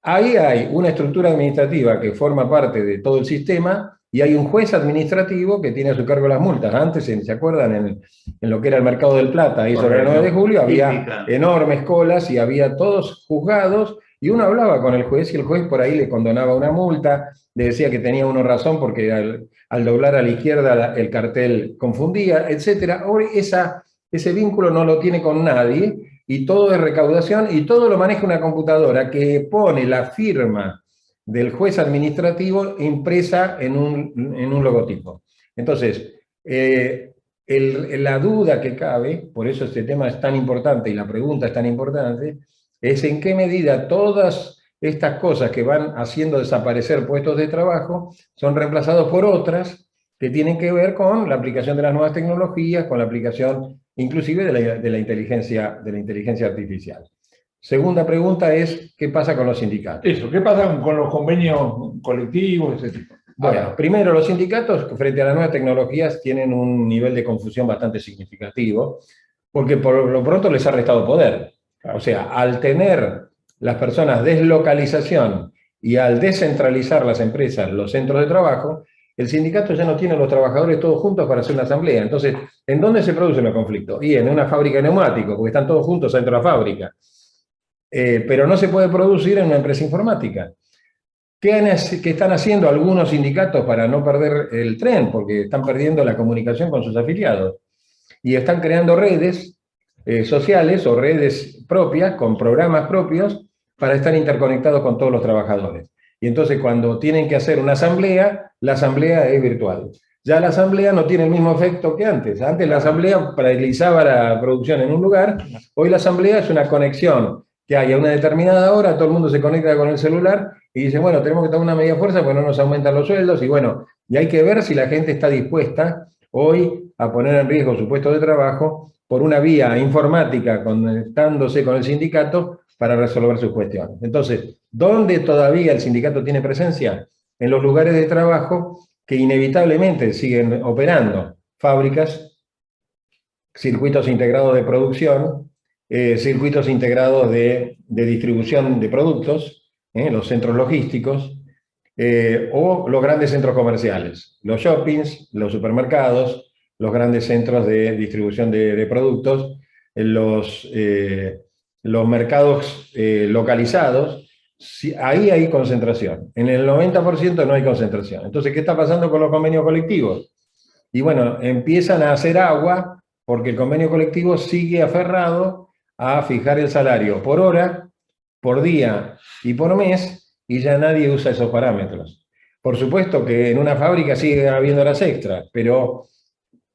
Ahí hay una estructura administrativa que forma parte de todo el sistema y hay un juez administrativo que tiene a su cargo las multas. Antes, ¿se acuerdan? En lo que era el Mercado del Plata, ahí sobre el 9 de julio, había enormes colas y había todos juzgados y uno hablaba con el juez y el juez por ahí le condonaba una multa, le decía que tenía uno razón porque al doblar a la izquierda el cartel confundía, etc. Ahora ese vínculo no lo tiene con nadie y todo es recaudación y todo lo maneja una computadora que pone la firma del juez administrativo impresa en un logotipo. Entonces, la duda que cabe, por eso este tema es tan importante y la pregunta es tan importante, es en qué medida todas estas cosas que van haciendo desaparecer puestos de trabajo son reemplazados por otras que tienen que ver con la aplicación de las nuevas tecnologías, con la aplicación inclusive de la inteligencia artificial. Segunda pregunta es, ¿qué pasa con los sindicatos? Eso, ¿qué pasa con los convenios colectivos, ese tipo? Bueno, primero, los sindicatos frente a las nuevas tecnologías tienen un nivel de confusión bastante significativo, porque por lo pronto les ha restado poder. O sea, al tener las personas deslocalización y al descentralizar las empresas, los centros de trabajo, el sindicato ya no tiene a los trabajadores todos juntos para hacer una asamblea. Entonces, ¿en dónde se producen los conflictos? Y en una fábrica de neumáticos, porque están todos juntos dentro de la fábrica. Pero no se puede producir en una empresa informática. ¿Qué están haciendo algunos sindicatos para no perder el tren? Porque están perdiendo la comunicación con sus afiliados. Y están creando redes sociales o redes propias, con programas propios, para estar interconectados con todos los trabajadores. Y entonces cuando tienen que hacer una asamblea, la asamblea es virtual. Ya la asamblea no tiene el mismo efecto que antes. Antes la asamblea paralizaba la producción en un lugar, hoy la asamblea es una conexión que hay a una determinada hora, todo el mundo se conecta con el celular y dice, bueno, tenemos que tomar una medida fuerza porque no nos aumentan los sueldos, y bueno, y hay que ver si la gente está dispuesta hoy a poner en riesgo su puesto de trabajo por una vía informática conectándose con el sindicato para resolver sus cuestiones. Entonces, ¿dónde todavía el sindicato tiene presencia? En los lugares de trabajo que inevitablemente siguen operando, fábricas, circuitos integrados de producción, circuitos integrados de distribución de productos, los centros logísticos, o los grandes centros comerciales, los shoppings, los supermercados, los grandes centros de distribución de productos, los mercados localizados, ahí hay concentración. En el 90% no hay concentración. Entonces, ¿qué está pasando con los convenios colectivos? Y bueno, empiezan a hacer agua porque el convenio colectivo sigue aferrado a fijar el salario por hora, por día y por mes, y ya nadie usa esos parámetros. Por supuesto que en una fábrica sigue habiendo horas extras, pero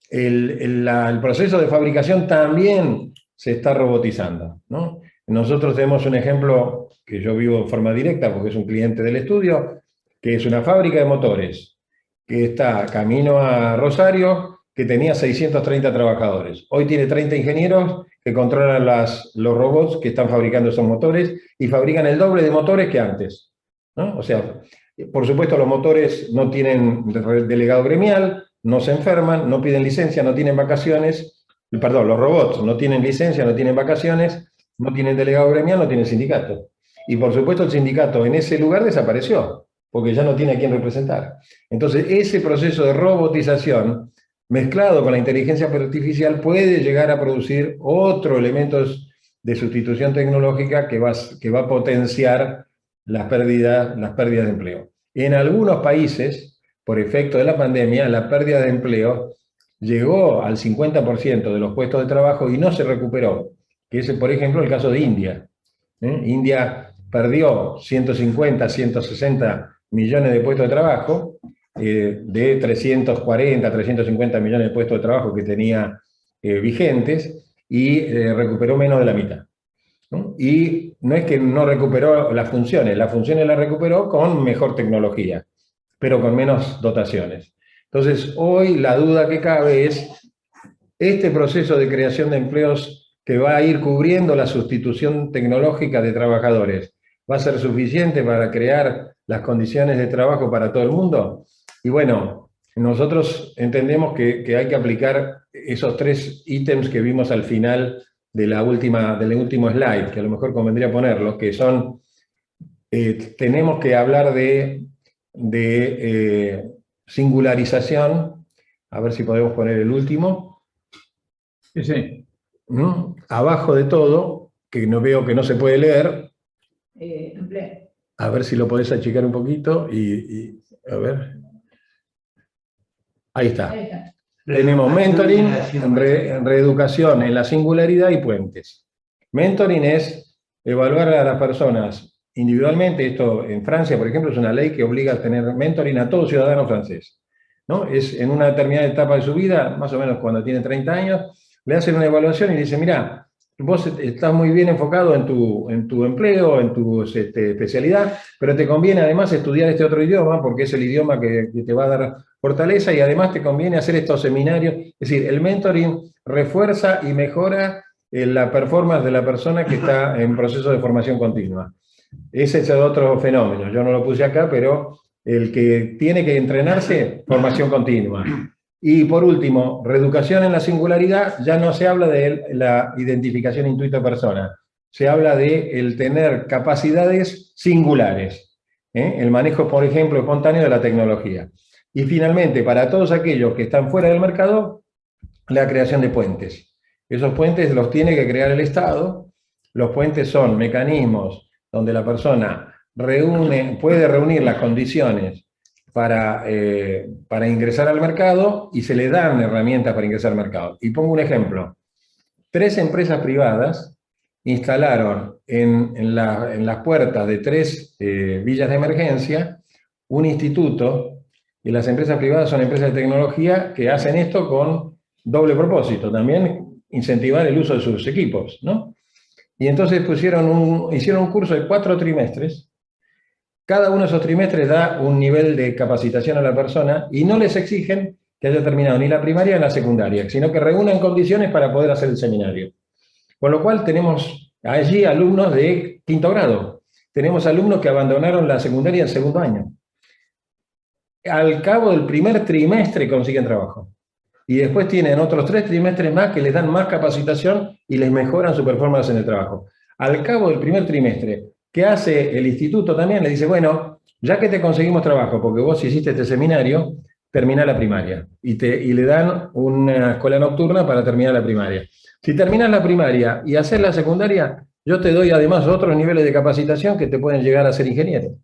el proceso de fabricación también se está robotizando, ¿no? Nosotros tenemos un ejemplo que yo vivo de forma directa porque es un cliente del estudio, que es una fábrica de motores que está camino a Rosario, que tenía 630 trabajadores. Hoy tiene 30 ingenieros que controlan los robots que están fabricando esos motores y fabrican el doble de motores que antes, ¿no? O sea, por supuesto los motores no tienen delegado gremial, no se enferman, no piden licencia, no tienen vacaciones, perdón, los robots no tienen licencia, no tienen vacaciones, no tienen delegado gremial, no tienen sindicato. Y por supuesto el sindicato en ese lugar desapareció, porque ya no tiene a quién representar. Entonces ese proceso de robotización, mezclado con la inteligencia artificial, puede llegar a producir otros elementos de sustitución tecnológica que va a potenciar las pérdidas de empleo. En algunos países, por efecto de la pandemia, la pérdida de empleo llegó al 50% de los puestos de trabajo y no se recuperó, que es, por ejemplo, el caso de India. India perdió 150, 160 millones de puestos de trabajo, de 340, 350 millones de puestos de trabajo que tenía vigentes, y recuperó menos de la mitad, ¿no? Y no es que no recuperó las funciones las recuperó con mejor tecnología, pero con menos dotaciones. Entonces, hoy la duda que cabe es, este proceso de creación de empleos que va a ir cubriendo la sustitución tecnológica de trabajadores, ¿va a ser suficiente para crear las condiciones de trabajo para todo el mundo? Y bueno, nosotros entendemos que hay que aplicar esos 3 ítems que vimos al final del último slide, que a lo mejor convendría ponerlos, que son, tenemos que hablar de singularización, a ver si podemos poner el último. Sí. Abajo de todo, que no veo que no se puede leer, a ver si lo podés achicar un poquito y a ver. Ahí está. Tenemos mentoring, reeducación en la singularidad y puentes. Mentoring es evaluar a las personas individualmente. Esto en Francia, por ejemplo, es una ley que obliga a tener mentoring a todo ciudadano francés, ¿no? Es en una determinada etapa de su vida, más o menos cuando tiene 30 años, le hacen una evaluación y le dicen, mira, vos estás muy bien enfocado en tu empleo, en tu especialidad, pero te conviene además estudiar este otro idioma, porque es el idioma que te va a dar fortaleza, y además te conviene hacer estos seminarios. Es decir, el mentoring refuerza y mejora la performance de la persona que está en proceso de formación continua. Ese es otro fenómeno, yo no lo puse acá, pero el que tiene que entrenarse, formación continua. Y por último, reeducación en la singularidad, ya no se habla de la identificación intuito-persona, se habla de el tener capacidades singulares, el manejo, por ejemplo, espontáneo de la tecnología. Y finalmente, para todos aquellos que están fuera del mercado, la creación de puentes. Esos puentes los tiene que crear el Estado. Los puentes son mecanismos donde la persona puede reunir las condiciones para ingresar al mercado, y se le dan herramientas para ingresar al mercado. Y pongo un ejemplo. 3 empresas privadas instalaron en las puertas de 3 villas de emergencia un instituto, y las empresas privadas son empresas de tecnología que hacen esto con doble propósito, también incentivar el uso de sus equipos, ¿no? Y entonces hicieron un curso de 4 trimestres. Cada uno de esos trimestres da un nivel de capacitación a la persona y no les exigen que haya terminado ni la primaria ni la secundaria, sino que reúnan condiciones para poder hacer el seminario. Con lo cual tenemos allí alumnos de 5º grado. Tenemos alumnos que abandonaron la secundaria en 2º año. Al cabo del primer trimestre consiguen trabajo. Y después tienen otros 3 trimestres más que les dan más capacitación y les mejoran su performance en el trabajo. Al cabo del primer trimestre, ¿qué hace el instituto también? Le dice, bueno, ya que te conseguimos trabajo, porque vos hiciste este seminario, termina la primaria y le dan una escuela nocturna para terminar la primaria. Si terminas la primaria y haces la secundaria, yo te doy además otros niveles de capacitación que te pueden llegar a ser ingeniero.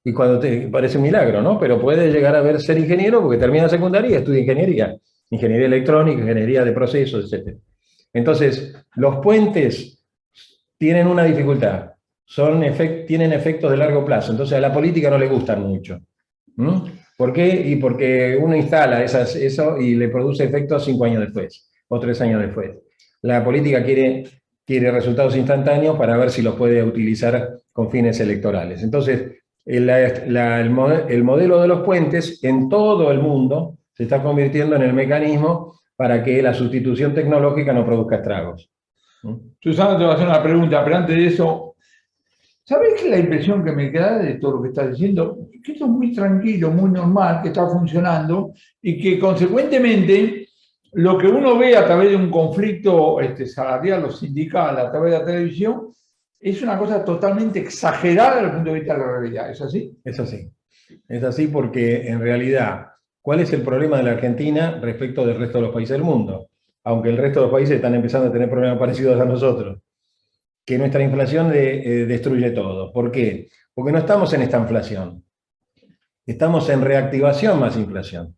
Y cuando te parece un milagro, ¿no? Pero puedes llegar a ser ingeniero porque termina secundaria y estudia ingeniería. Ingeniería electrónica, ingeniería de procesos, etc. Entonces, los puentes tienen una dificultad. Tienen efectos de largo plazo. Entonces, a la política no le gustan mucho. ¿Por qué? Y porque uno instala eso y le produce efectos 5 años después o 3 años después. La política quiere resultados instantáneos para ver si los puede utilizar con fines electorales. Entonces, el modelo de los puentes en todo el mundo se está convirtiendo en el mecanismo para que la sustitución tecnológica no produzca estragos. Susana, te voy a hacer una pregunta, pero antes de eso, ¿sabés que la impresión que me queda de todo lo que estás diciendo? Que esto es muy tranquilo, muy normal, que está funcionando y que consecuentemente lo que uno ve a través de un conflicto salarial o sindical a través de la televisión es una cosa totalmente exagerada desde el punto de vista de la realidad. ¿Es así? Es así. Es así porque en realidad, ¿cuál es el problema de la Argentina respecto del resto de los países del mundo? Aunque el resto de los países están empezando a tener problemas parecidos a nosotros. Que nuestra inflación destruye todo. ¿Por qué? Porque no estamos en esta inflación. Estamos en reactivación más inflación,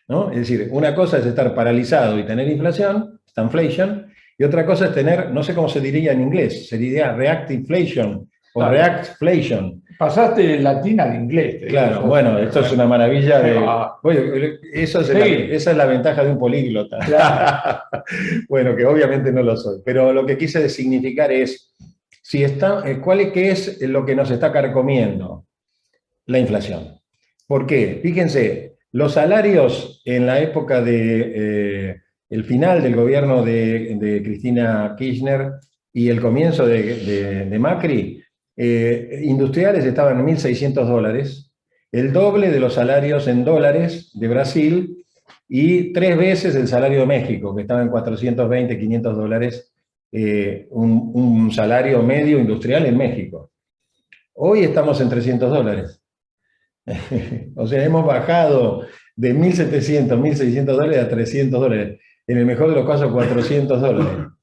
¿no? Es decir, una cosa es estar paralizado y tener inflación, stagflation, y otra cosa es tener, no sé cómo se diría en inglés, se diría reactiflation o claro. Reactflation. Pasaste del latín al inglés. Claro, bueno, esto es una maravilla de... Bueno, esa es la ventaja de un políglota. Claro. Bueno, que obviamente no lo soy, pero lo que quise significar es, ¿qué es lo que nos está carcomiendo? La inflación. ¿Por qué? Fíjense, los salarios en la época el final del gobierno de Cristina Kirchner y el comienzo de Macri, industriales estaban en $1.600, el doble de los salarios en dólares de Brasil y 3 veces el salario de México, que estaba en $420, $500, un salario medio industrial en México. Hoy estamos en $300. O sea, hemos bajado de $1.700, $1.600 a $300. En el mejor de los casos, $400.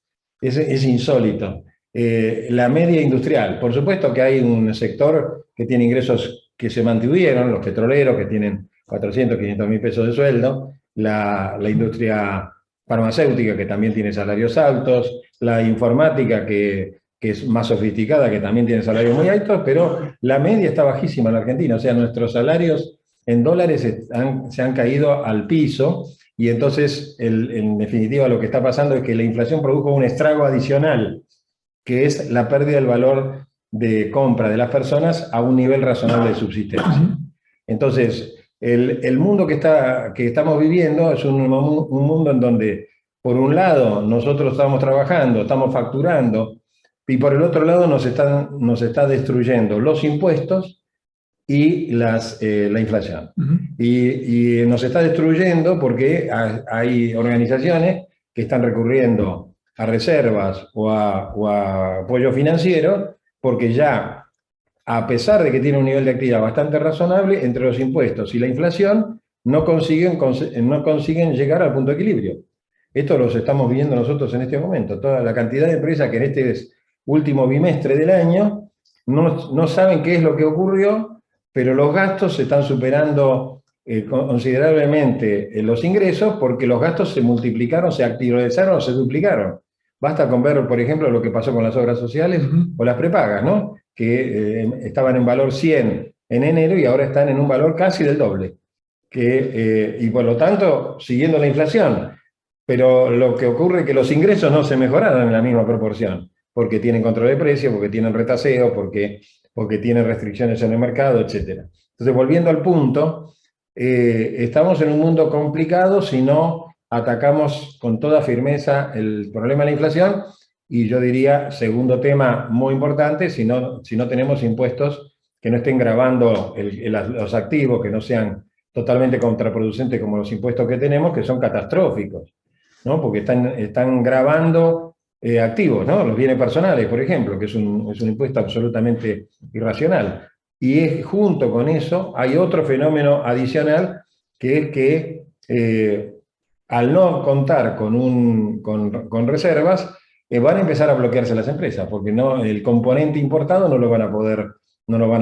Es insólito. La media industrial. Por supuesto que hay un sector que tiene ingresos que se mantuvieron, los petroleros que tienen 400, 500 mil pesos de sueldo, la industria farmacéutica que también tiene salarios altos, la informática que es más sofisticada, que también tiene salarios muy altos, pero la media está bajísima en la Argentina. O sea, nuestros salarios en dólares se han caído al piso y entonces, en definitiva, lo que está pasando es que la inflación produjo un estrago adicional, que es la pérdida del valor de compra de las personas a un nivel razonable de subsistencia. Entonces, el mundo que estamos viviendo es un mundo en donde, por un lado, nosotros estamos trabajando, estamos facturando, y por el otro lado nos está destruyendo los impuestos y la inflación. Y nos está destruyendo porque hay organizaciones que están recurriendo a reservas o a apoyo financiero, porque ya, a pesar de que tiene un nivel de actividad bastante razonable, entre los impuestos y la inflación no consiguen llegar al punto de equilibrio. Esto lo estamos viendo nosotros en este momento. Toda la cantidad de empresas que en este último bimestre del año no saben qué es lo que ocurrió, pero los gastos se están superando considerablemente los ingresos, porque los gastos se multiplicaron, se actualizaron o se duplicaron. Basta con ver, por ejemplo, lo que pasó con las obras sociales o las prepagas, ¿no? Que estaban en valor 100 en enero y ahora están en un valor casi del doble. Y por lo tanto, siguiendo la inflación. Pero lo que ocurre es que los ingresos no se mejoraron en la misma proporción, porque tienen control de precios, porque tienen retaseo, porque tienen restricciones en el mercado, etc. Entonces, volviendo al punto, estamos en un mundo complicado si no atacamos con toda firmeza el problema de la inflación, y yo diría, segundo tema muy importante, si no tenemos impuestos que no estén gravando los activos, que no sean totalmente contraproducentes como los impuestos que tenemos, que son catastróficos, ¿no? Porque están gravando activos, ¿no? Los bienes personales, por ejemplo, que es un impuesto absolutamente irracional. Y junto con eso hay otro fenómeno adicional, que es que al no contar con reservas, van a empezar a bloquearse las empresas, porque el componente importado no lo van a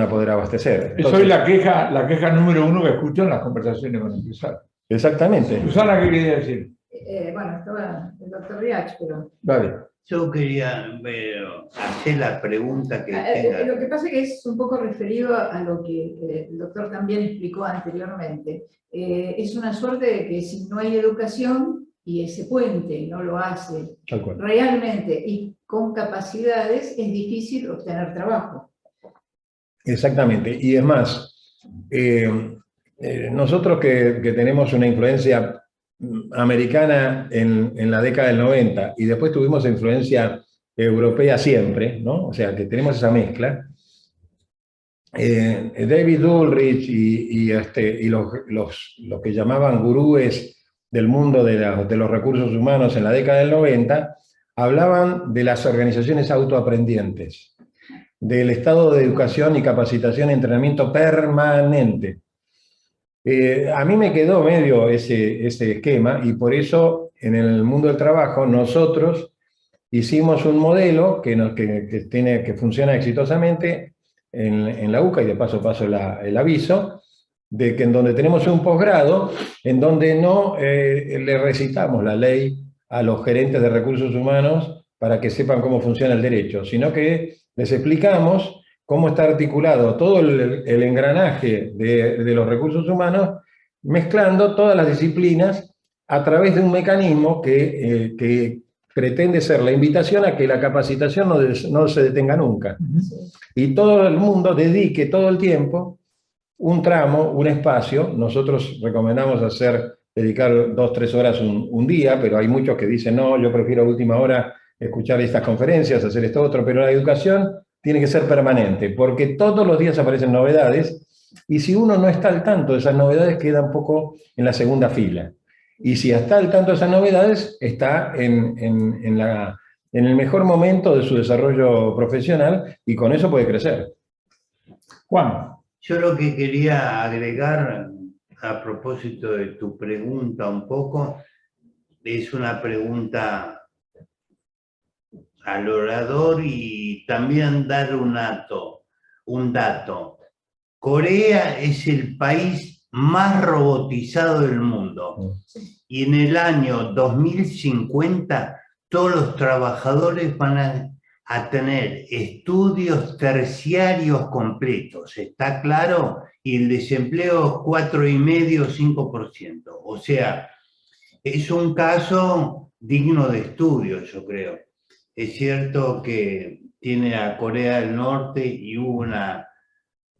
poder abastecer. Eso es la queja número 1 que escucho en las conversaciones con empresarios. Exactamente. Susana, ¿qué quería decir? Bueno, estaba el doctor Riach, pero... Vale. Yo quería hacer la pregunta que tenga. Lo que pasa es que es un poco referido a lo que el doctor también explicó anteriormente. Es una suerte de que si no hay educación y ese puente no lo hace Tal cual. realmente y con capacidades, es difícil obtener trabajo. Exactamente. Y es más, nosotros que tenemos una influencia americana en la década del 90 y después tuvimos influencia europea siempre, ¿no? O sea, que tenemos esa mezcla. David Ulrich y los que llamaban gurúes del mundo de los recursos humanos en la década del 90 hablaban de las organizaciones autoaprendientes, del estado de educación y capacitación y entrenamiento permanente. A mí me quedó medio ese esquema y por eso en el mundo del trabajo nosotros hicimos un modelo que funciona exitosamente en la UCA, y de paso el aviso, de que en donde tenemos un posgrado, en donde no le recitamos la ley a los gerentes de recursos humanos para que sepan cómo funciona el derecho, sino que les explicamos cómo está articulado todo el engranaje de los recursos humanos, mezclando todas las disciplinas a través de un mecanismo que pretende ser la invitación a que la capacitación no se detenga nunca. Y todo el mundo dedique todo el tiempo un tramo, un espacio. Nosotros recomendamos dedicar 2 o 3 horas un día, pero hay muchos que dicen, no, yo prefiero a última hora escuchar estas conferencias, hacer esto otro, pero la educación tiene que ser permanente, porque todos los días aparecen novedades, y si uno no está al tanto de esas novedades, queda un poco en la segunda fila. Y si está al tanto de esas novedades, está en el mejor momento de su desarrollo profesional, y con eso puede crecer. Juan. Yo lo que quería agregar a propósito de tu pregunta un poco, es una pregunta al orador y también dar un dato. Corea es el país más robotizado del mundo y en el año 2050 todos los trabajadores van a tener estudios terciarios completos, ¿está claro? Y el desempleo es 4,5–5%. O sea, es un caso digno de estudio, yo creo. Es cierto que tiene a Corea del Norte y hubo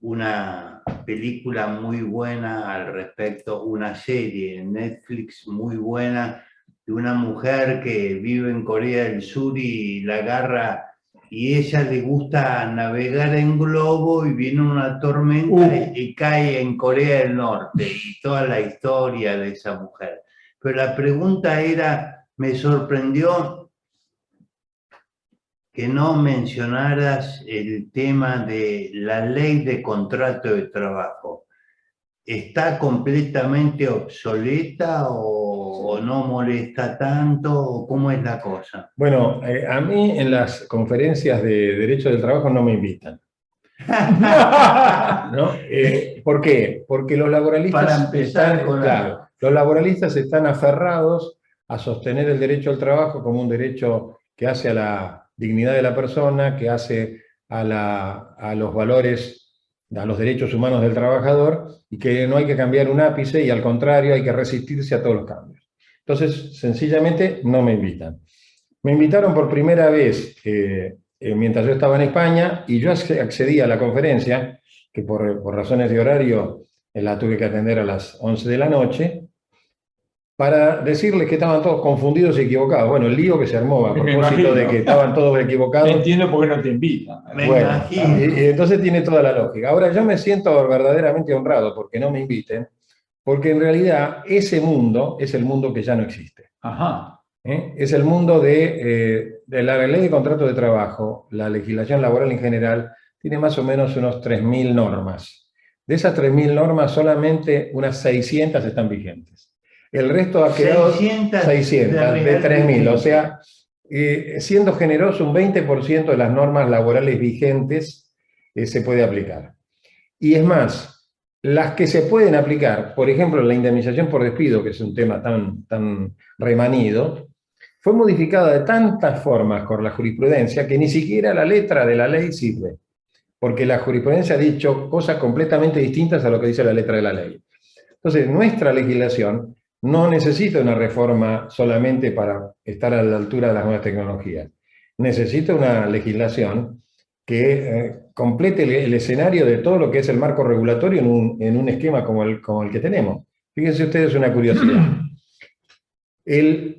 una película muy buena al respecto, una serie en Netflix muy buena, de una mujer que vive en Corea del Sur y la agarra, y ella le gusta navegar en globo y viene una tormenta y cae en Corea del Norte, y toda la historia de esa mujer. Pero la pregunta era, me sorprendió que no mencionaras el tema de la ley de contrato de trabajo. ¿Está completamente obsoleta o no molesta tanto? ¿O cómo es la cosa? Bueno, a mí en las conferencias de Derecho del Trabajo no me invitan. ¿No? ¿Por qué? Porque los laboralistas los laboralistas están aferrados a sostener el derecho al trabajo como un derecho que hace a la dignidad de la persona, que hace a los valores, a los derechos humanos del trabajador, y que no hay que cambiar un ápice, y al contrario hay que resistirse a todos los cambios. Entonces, sencillamente no me invitan. Me invitaron por primera vez mientras yo estaba en España, y yo accedí a la conferencia, que por razones de horario la tuve que atender a las 11 de la noche, para decirles que estaban todos confundidos y equivocados. Bueno, el lío que se armó a propósito de que estaban todos equivocados. Entiendo por qué no te invitan. Bueno, y entonces tiene toda la lógica. Ahora, yo me siento verdaderamente honrado porque no me inviten, porque en realidad ese mundo es el mundo que ya no existe. Ajá. Es el mundo de la ley de contrato de trabajo, la legislación laboral en general, tiene más o menos unos 3.000 normas. De esas 3.000 normas, solamente unas 600 están vigentes. El resto ha quedado 600 de 3.000, o sea, siendo generoso, un 20% de las normas laborales vigentes se puede aplicar. Y es más, las que se pueden aplicar, por ejemplo, la indemnización por despido, que es un tema tan remanido, fue modificada de tantas formas por la jurisprudencia que ni siquiera la letra de la ley sirve, porque la jurisprudencia ha dicho cosas completamente distintas a lo que dice la letra de la ley. Entonces, nuestra legislación no necesita una reforma solamente para estar a la altura de las nuevas tecnologías. Necesita una legislación que complete el escenario de todo lo que es el marco regulatorio en un esquema como el que tenemos. Fíjense ustedes una curiosidad.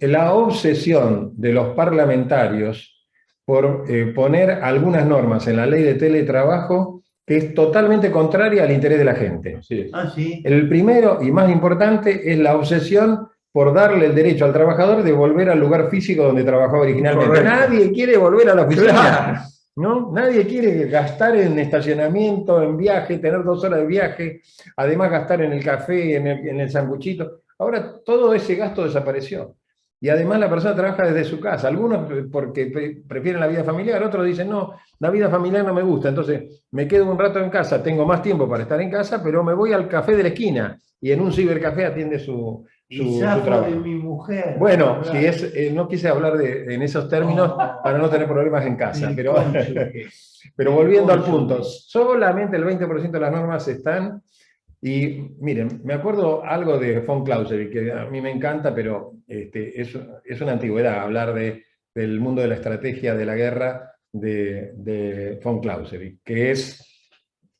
La obsesión de los parlamentarios por poner algunas normas en la ley de teletrabajo que es totalmente contraria al interés de la gente. Sí. Ah, sí. El primero y más importante es la obsesión por darle el derecho al trabajador de volver al lugar físico donde trabajaba originalmente. Correcto. Nadie quiere volver a la oficina. Claro. ¿No? Nadie quiere gastar en estacionamiento, en viaje, tener 2 horas de viaje, además gastar en el café, en el sanguchito. Ahora todo ese gasto desapareció. Y además la persona trabaja desde su casa. Algunos porque prefieren la vida familiar, otros dicen, no, la vida familiar no me gusta, entonces me quedo un rato en casa, tengo más tiempo para estar en casa, pero me voy al café de la esquina y en un cibercafé atiende su trabajo. De mi mujer. Bueno, ¿verdad? si no quise hablar en esos términos para no tener problemas en casa, pero volviendo al punto, solamente el 20% de las normas están. Y miren, me acuerdo algo de von Clausewitz, que a mí me encanta, pero es una antigüedad hablar del mundo de la estrategia de la guerra de von Clausewitz, que es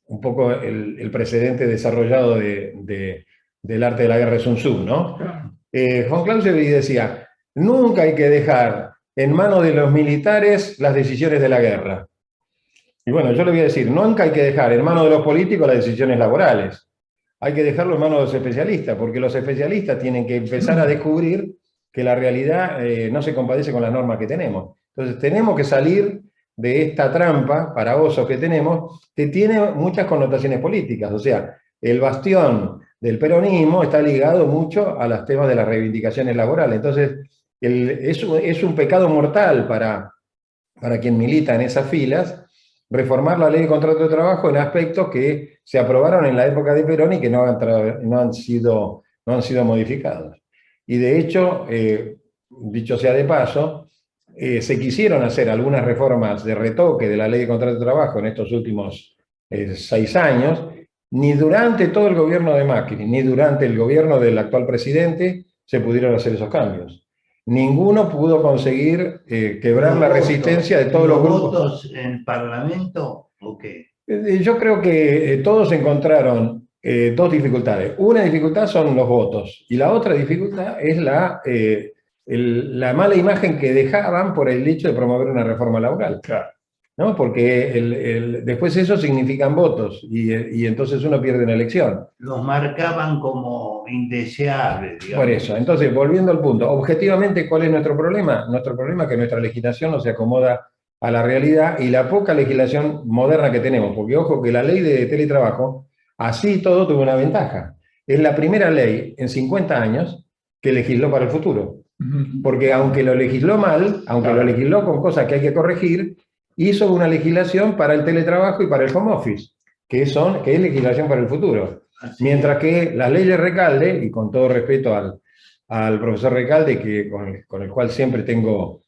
un poco el precedente desarrollado del arte de la guerra de Sun Tzu, ¿no? Von Clausewitz decía, nunca hay que dejar en manos de los militares las decisiones de la guerra. Y bueno, yo le voy a decir, nunca hay que dejar en manos de los políticos las decisiones laborales. Hay que dejarlo en manos de los especialistas, porque los especialistas tienen que empezar a descubrir que la realidad no se compadece con las normas que tenemos. Entonces tenemos que salir de esta trampa para osos que tenemos, que tiene muchas connotaciones políticas. O sea, el bastión del peronismo está ligado mucho a los temas de las reivindicaciones laborales. Entonces, es un pecado mortal para quien milita en esas filas, reformar la ley de contrato de trabajo en aspectos que se aprobaron en la época de Perón y que no han sido modificados. Y de hecho, dicho sea de paso, se quisieron hacer algunas reformas de retoque de la ley de contrato de trabajo en estos últimos 6 años, ni durante todo el gobierno de Macri, ni durante el gobierno del actual presidente se pudieron hacer esos cambios. Ninguno pudo conseguir quebrar la resistencia de todos los grupos. ¿Votos en el Parlamento o qué? Yo creo que todos encontraron 2 dificultades. Una dificultad son los votos y la otra dificultad es la mala imagen que dejaban por el hecho de promover una reforma laboral. Claro. ¿No? Porque después eso significan votos y entonces uno pierde una elección. Los marcaban como indeseables, digamos. Por eso, entonces, volviendo al punto, objetivamente, ¿cuál es nuestro problema? Nuestro problema es que nuestra legislación no se acomoda a la realidad y la poca legislación moderna que tenemos, porque ojo que la ley de teletrabajo, así todo tuvo una ventaja. Es la primera ley en 50 años que legisló para el futuro. Porque aunque lo legisló mal, aunque lo legisló con cosas que hay que corregir, hizo una legislación para el teletrabajo y para el home office, que es legislación para el futuro. Mientras que las leyes Recalde, y con todo respeto al profesor Recalde, con el cual siempre tengo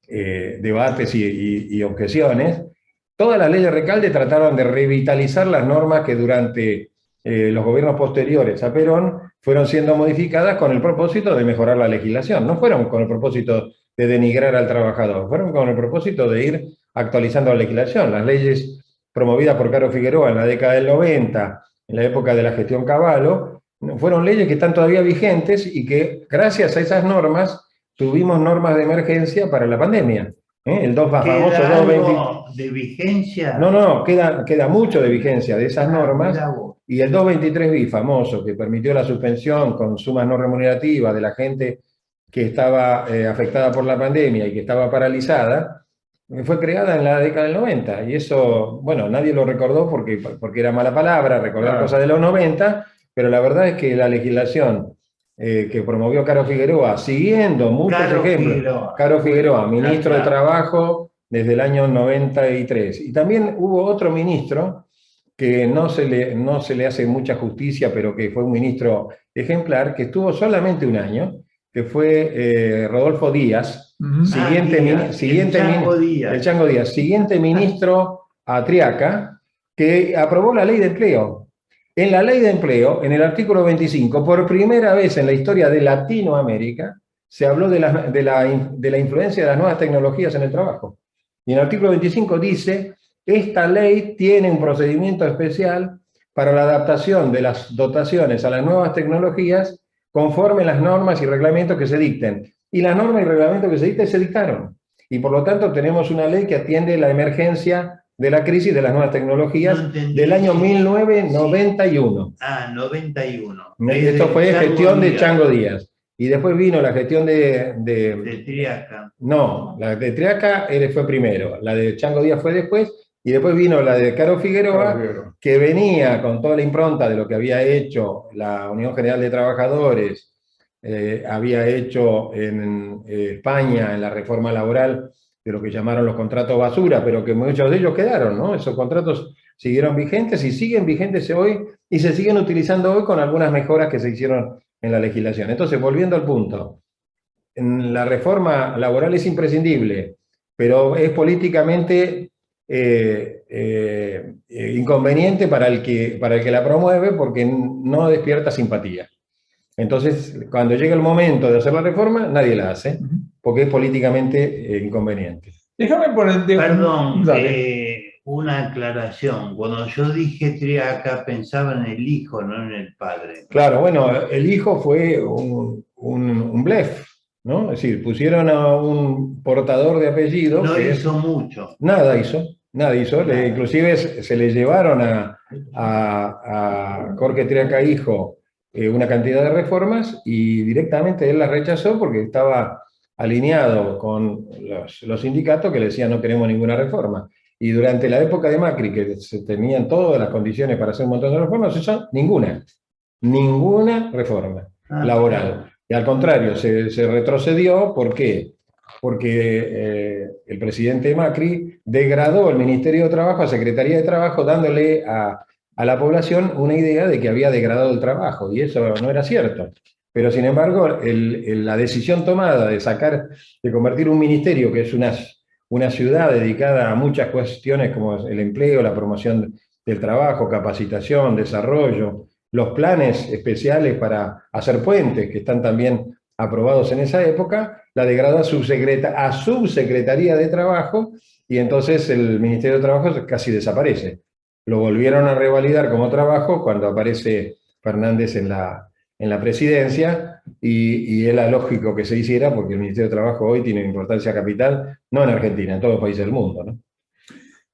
debates y objeciones, todas las leyes Recalde trataron de revitalizar las normas que durante los gobiernos posteriores a Perón fueron siendo modificadas con el propósito de mejorar la legislación. No fueron con el propósito de denigrar al trabajador, fueron con el propósito de ir actualizando la legislación. Las leyes promovidas por Caro Figueroa en la década del 90, en la época de la gestión Cavallo, fueron leyes que están todavía vigentes y que gracias a esas normas tuvimos normas de emergencia para la pandemia. El famoso 220... ¿De vigencia? No, queda mucho de vigencia de esas normas. Y el 223 bis famoso, que permitió la suspensión con sumas no remunerativas de la gente que estaba afectada por la pandemia y que estaba paralizada, fue creada en la década del 90, y eso, bueno, nadie lo recordó porque era mala palabra, recordar Claro. cosas de los 90, pero la verdad es que la legislación que promovió Caro Figueroa, siguiendo muchos Caro ejemplos, Figueroa. Caro Figueroa, ministro de Claro. Trabajo desde el año 93, y también hubo otro ministro que no se le hace mucha justicia, pero que fue un ministro ejemplar, que estuvo solamente un año, que fue Rodolfo Díaz, Ujú. siguiente, Díaz, siguiente el Chango el Díaz. Chango Díaz, siguiente ministro a Triaca, que aprobó la ley de empleo. En la ley de empleo, en el artículo 25, por primera vez en la historia de Latinoamérica, se habló de la influencia de las nuevas tecnologías en el trabajo. Y en el artículo 25 dice: esta ley tiene un procedimiento especial para la adaptación de las dotaciones a las nuevas tecnologías conforme las normas y reglamentos que se dicten. Y las normas y reglamentos que se dicten se dictaron. Y por lo tanto tenemos una ley que atiende la emergencia de la crisis de las nuevas tecnologías del año 1991. Ah, 91. Esto fue gestión de Chango Díaz. Y después vino la gestión De Triaca. No, la de Triaca fue primero, la de Chango Díaz fue después, y después vino la de Caro Figueroa, que venía con toda la impronta de lo que había hecho la Unión General de Trabajadores, había hecho en España en la reforma laboral de lo que llamaron los contratos basura, pero que muchos de ellos quedaron, ¿no? Esos contratos siguieron vigentes y siguen vigentes hoy y se siguen utilizando hoy con algunas mejoras que se hicieron en la legislación. Entonces, volviendo al punto, la reforma laboral es imprescindible, pero es políticamente inconveniente para el que la promueve porque no despierta simpatía. Entonces, cuando llega el momento de hacer la reforma, nadie la hace, porque es políticamente inconveniente. Déjame ponerte... Perdón, una aclaración. Cuando yo dije Triaca, pensaba en el hijo, no en el padre. Claro, bueno, el hijo fue un blef, ¿no? Es decir, pusieron a un portador de apellido. No hizo mucho. Nada hizo. Inclusive se le llevaron a Jorge Triaca hijo una cantidad de reformas y directamente él las rechazó porque estaba alineado con los sindicatos que le decían no queremos ninguna reforma. Y durante la época de Macri, que se tenían todas las condiciones para hacer un montón de reformas, eso, ninguna reforma laboral. Y al contrario, se retrocedió. ¿Por qué? Porque el presidente Macri degradó el Ministerio de Trabajo a Secretaría de Trabajo, dándole a la población una idea de que había degradado el trabajo, y eso no era cierto. Pero sin embargo, la decisión tomada de convertir un ministerio, que es una ciudad dedicada a muchas cuestiones como el empleo, la promoción del trabajo, capacitación, desarrollo, los planes especiales para hacer puentes, que están también aprobados en esa época, la degradó a subsecretaría de Trabajo, y entonces el Ministerio de Trabajo casi desaparece. Lo volvieron a revalidar como trabajo cuando aparece Fernández en la presidencia, y era lógico que se hiciera porque el Ministerio de Trabajo hoy tiene importancia capital, no en Argentina, en todos los países del mundo, ¿no?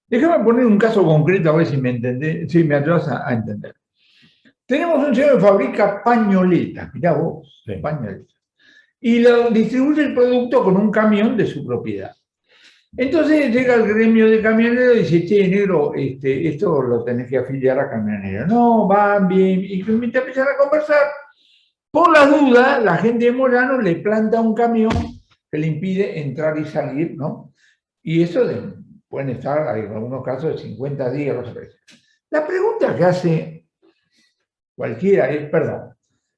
Déjame poner un caso concreto a ver si me ayudas a entender. Tenemos un señor que fabrica pañoletas, mirá vos, sí, pañoletas, y lo distribuye el producto con un camión de su propiedad. Entonces llega el gremio de camioneros y dice: che, negro, esto lo tenés que afiliar a camioneros. No, van bien. Y mientras empiezan a conversar, por la duda, la gente de Morano le planta un camión que le impide entrar y salir, ¿no? Y eso pueden estar, hay algunos casos, de 50 días, no sé. La pregunta que hace cualquiera es, perdón,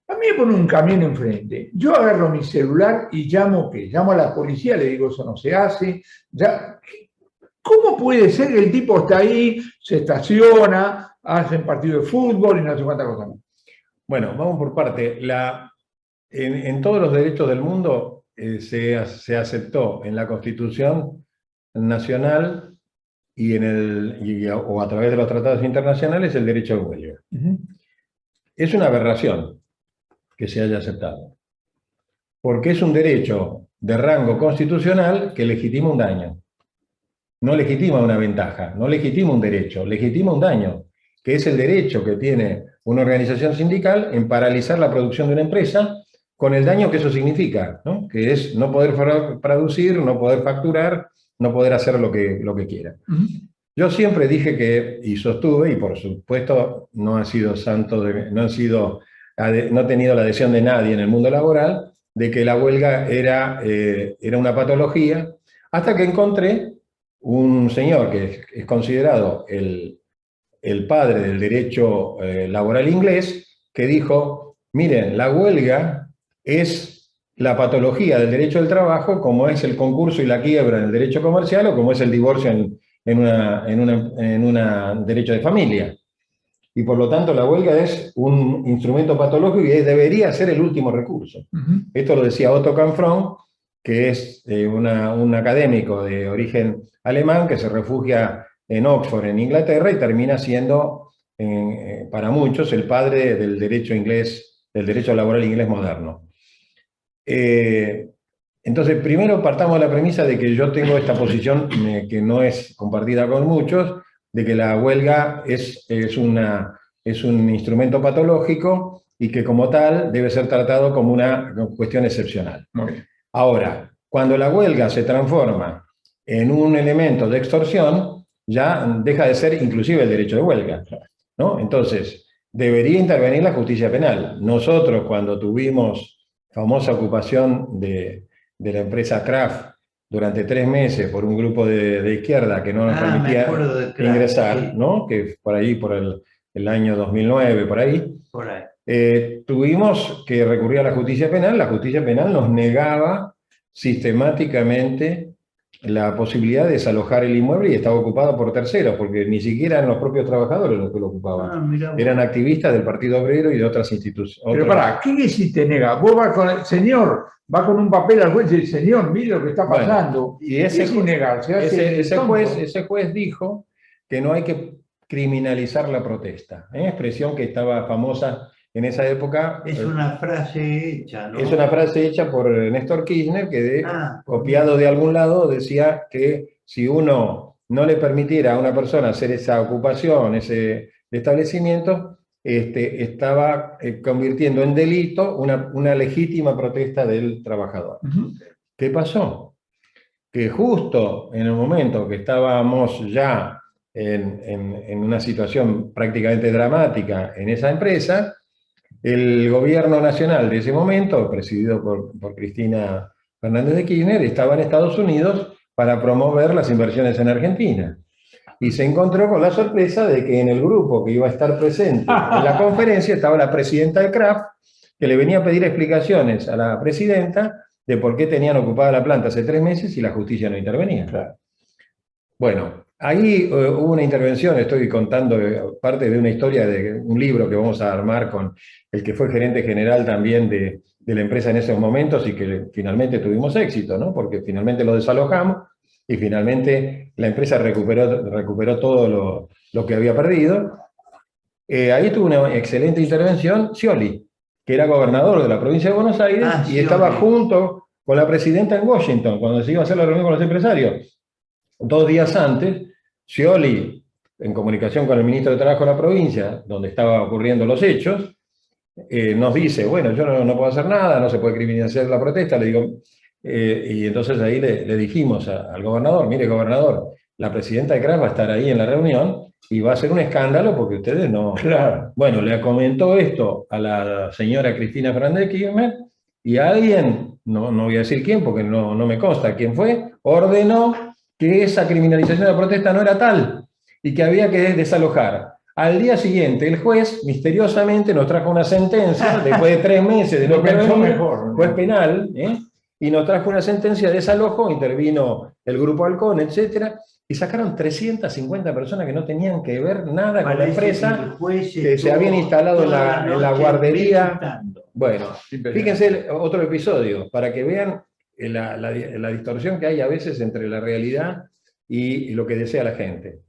a mí me pone un camión enfrente, yo agarro mi celular y llamo a la policía, le digo eso no se hace. ¿Cómo puede ser que el tipo está ahí, se estaciona, hacen partido de fútbol y no sé cuántas cosas más? Bueno, vamos por parte. En todos los derechos del mundo se aceptó en la Constitución Nacional o a través de los tratados internacionales el derecho de huelga. Es una aberración que se haya aceptado, porque es un derecho de rango constitucional que legitima un daño. No legitima una ventaja, no legitima un derecho, legitima un daño, que es el derecho que tiene una organización sindical en paralizar la producción de una empresa con el daño que eso significa, ¿no? Que es no poder producir, no poder facturar, no poder hacer lo que quiera. Yo siempre dije que, y sostuve, y por supuesto no ha sido santo, no he tenido la adhesión de nadie en el mundo laboral, de que la huelga era una patología, hasta que encontré un señor que es considerado el padre del derecho laboral inglés, que dijo, miren, la huelga es la patología del derecho del trabajo, como es el concurso y la quiebra en el derecho comercial, o como es el divorcio en un derecho de familia. Y por lo tanto la huelga es un instrumento patológico y debería ser el último recurso. Esto lo decía Otto Canfrón, que es un académico de origen alemán que se refugia en Oxford, en Inglaterra, y termina siendo, para muchos, el padre del derecho inglés, del derecho laboral inglés moderno. Entonces, primero partamos de la premisa de que yo tengo esta posición que no es compartida con muchos, de que la huelga es un instrumento patológico y que como tal debe ser tratado como una cuestión excepcional. Muy bien. Ahora, cuando la huelga se transforma en un elemento de extorsión, ya deja de ser inclusive el derecho de huelga, ¿no? Entonces, debería intervenir la justicia penal. Nosotros, cuando tuvimos famosa ocupación de la empresa Kraft durante 3 meses por un grupo de izquierda que no nos permitía ingresar, sí, ¿no? Que por ahí, por el año 2009, por ahí. Por ahí. Tuvimos que recurrir a la justicia penal nos negaba sistemáticamente la posibilidad de desalojar el inmueble y estaba ocupado por terceros, porque ni siquiera eran los propios trabajadores los que lo ocupaban. Eran activistas del Partido Obrero y de otras instituciones. Pero pará, ¿qué hiciste, nega? Vos vas con el señor, va con un papel al juez y dice, señor, mire lo que está pasando. Bueno, y ese ese juez dijo que no hay que criminalizar la protesta. Expresión que estaba famosa en esa época. Es una frase hecha, ¿no? Es una frase hecha por Néstor Kirchner, que copiado de algún lado decía que si uno no le permitiera a una persona hacer esa ocupación, ese establecimiento, estaba convirtiendo en delito una legítima protesta del trabajador. ¿Qué pasó? Que justo en el momento que estábamos ya en una situación prácticamente dramática en esa empresa, el gobierno nacional de ese momento, presidido por Cristina Fernández de Kirchner, estaba en Estados Unidos para promover las inversiones en Argentina. Y se encontró con la sorpresa de que en el grupo que iba a estar presente en la conferencia estaba la presidenta de Kraft, que le venía a pedir explicaciones a la presidenta de por qué tenían ocupada la planta hace 3 meses y la justicia no intervenía. Claro. Bueno, ahí hubo una intervención, estoy contando parte de una historia de un libro que vamos a armar con el que fue gerente general también de la empresa en esos momentos y que finalmente tuvimos éxito, ¿no? Porque finalmente lo desalojamos y finalmente la empresa recuperó todo lo que había perdido. Ahí tuvo una excelente intervención Scioli, que era gobernador de la provincia de Buenos Aires y estaba junto con la presidenta en Washington cuando se iba a hacer la reunión con los empresarios. 2 días antes, Scioli, en comunicación con el ministro de Trabajo de la provincia, donde estaban ocurriendo los hechos, nos dice, bueno, yo no puedo hacer nada, no se puede criminalizar la protesta, le digo, y entonces ahí le dijimos al gobernador, mire gobernador, la presidenta de Kraft va a estar ahí en la reunión y va a ser un escándalo porque ustedes no... Claro. Bueno, le comentó esto a la señora Cristina Fernández de Kirchner y alguien, no voy a decir quién porque no me consta quién fue, ordenó que esa criminalización de la protesta no era tal y que había que desalojar. Al día siguiente, el juez misteriosamente nos trajo una sentencia, después de 3 meses de lo pensó mejor, juez penal, y nos trajo una sentencia de desalojo, intervino el Grupo Halcón, etc., y sacaron 350 personas que no tenían que ver nada con la empresa, que se habían instalado en la guardería. Bueno, fíjense otro episodio, para que vean la distorsión que hay a veces entre la realidad y lo que desea la gente.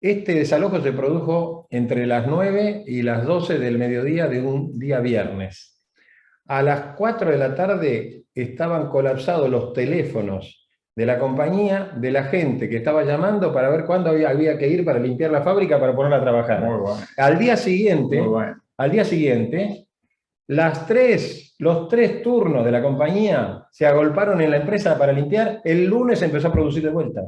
Este desalojo se produjo entre las 9 y las 12 del mediodía de un día viernes. A las 4 de la tarde estaban colapsados los teléfonos de la compañía, de la gente que estaba llamando para ver cuándo había que ir para limpiar la fábrica para ponerla a trabajar. Muy bueno. Al día siguiente, los tres turnos de la compañía se agolparon en la empresa para limpiar, el lunes empezó a producir de vuelta,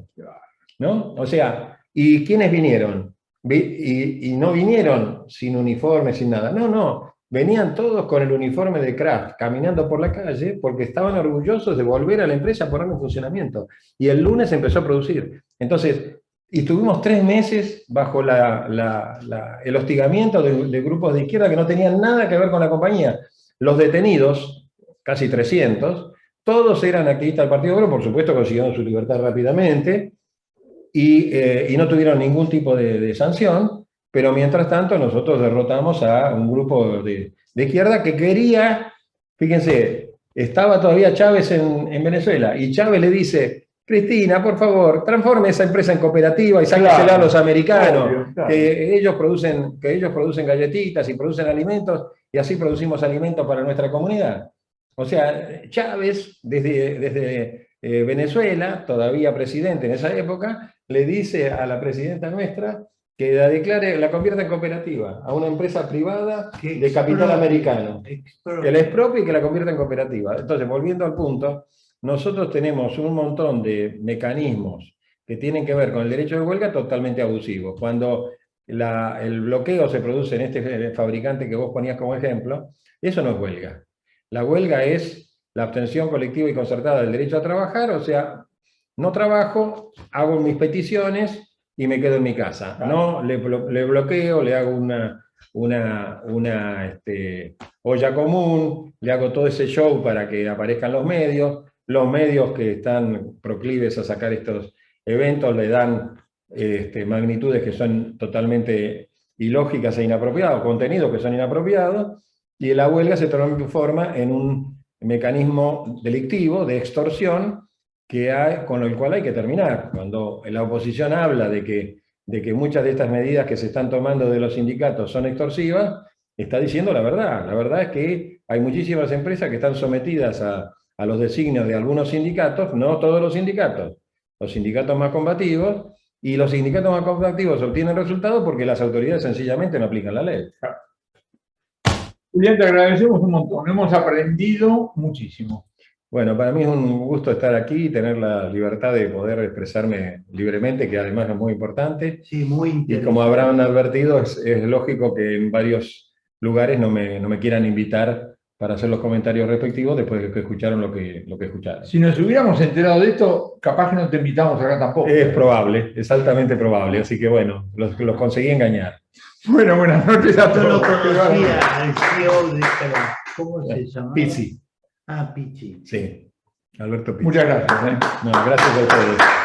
¿no? O sea, ¿y quiénes vinieron? Y no vinieron sin uniforme, sin nada. No, venían todos con el uniforme de Kraft, caminando por la calle, porque estaban orgullosos de volver a la empresa a ponerlo en funcionamiento. Y el lunes empezó a producir. Entonces, y tuvimos 3 meses bajo el hostigamiento de grupos de izquierda que no tenían nada que ver con la compañía. Los detenidos, casi 300, todos eran activistas del Partido Obrero, por supuesto consiguieron su libertad rápidamente, y no tuvieron ningún tipo de sanción, pero mientras tanto nosotros derrotamos a un grupo de izquierda que quería, fíjense, estaba todavía Chávez en Venezuela, y Chávez le dice: Cristina, por favor, transforme esa empresa en cooperativa y sáquesela a los americanos, obvio, claro. que ellos producen galletitas y producen alimentos, y así producimos alimentos para nuestra comunidad. O sea, Chávez, desde Venezuela, todavía presidente en esa época, le dice a la presidenta nuestra que la convierta en cooperativa, a una empresa privada de capital americano, que la expropie y que la convierta en cooperativa. Entonces, volviendo al punto, nosotros tenemos un montón de mecanismos que tienen que ver con el derecho de huelga totalmente abusivos. Cuando el bloqueo se produce en este fabricante que vos ponías como ejemplo, eso no es huelga. La huelga es la abstención colectiva y concertada del derecho a trabajar, o sea, no trabajo, hago mis peticiones y me quedo en mi casa. No le bloqueo, le hago una olla común, le hago todo ese show para que aparezcan los medios que están proclives a sacar estos eventos le dan magnitudes que son totalmente ilógicas e inapropiadas, contenidos que son inapropiados, y la huelga se transforma en un mecanismo delictivo de extorsión con el cual hay que terminar. Cuando la oposición habla de que muchas de estas medidas que se están tomando de los sindicatos son extorsivas, está diciendo la verdad. La verdad es que hay muchísimas empresas que están sometidas a los designios de algunos sindicatos, no todos los sindicatos más combativos, y los sindicatos más combativos obtienen resultados porque las autoridades sencillamente no aplican la ley. Julián, te agradecemos un montón, hemos aprendido muchísimo. Bueno, para mí es un gusto estar aquí y tener la libertad de poder expresarme libremente, que además es muy importante. Sí, muy interesante. Y como habrán advertido, es lógico que en varios lugares no me quieran invitar para hacer los comentarios respectivos después de que escucharon lo que escucharon. Si nos hubiéramos enterado de esto, capaz que no te invitamos acá tampoco. Es probable, es altamente probable, así que bueno, los conseguí engañar. Bueno, buenas noches a Yo todos. lo conocía al CEO de esta, ¿cómo se llama? Pizzi. Ah, Pichi. Sí, Alberto Pizzi. Muchas gracias. No, gracias a ustedes.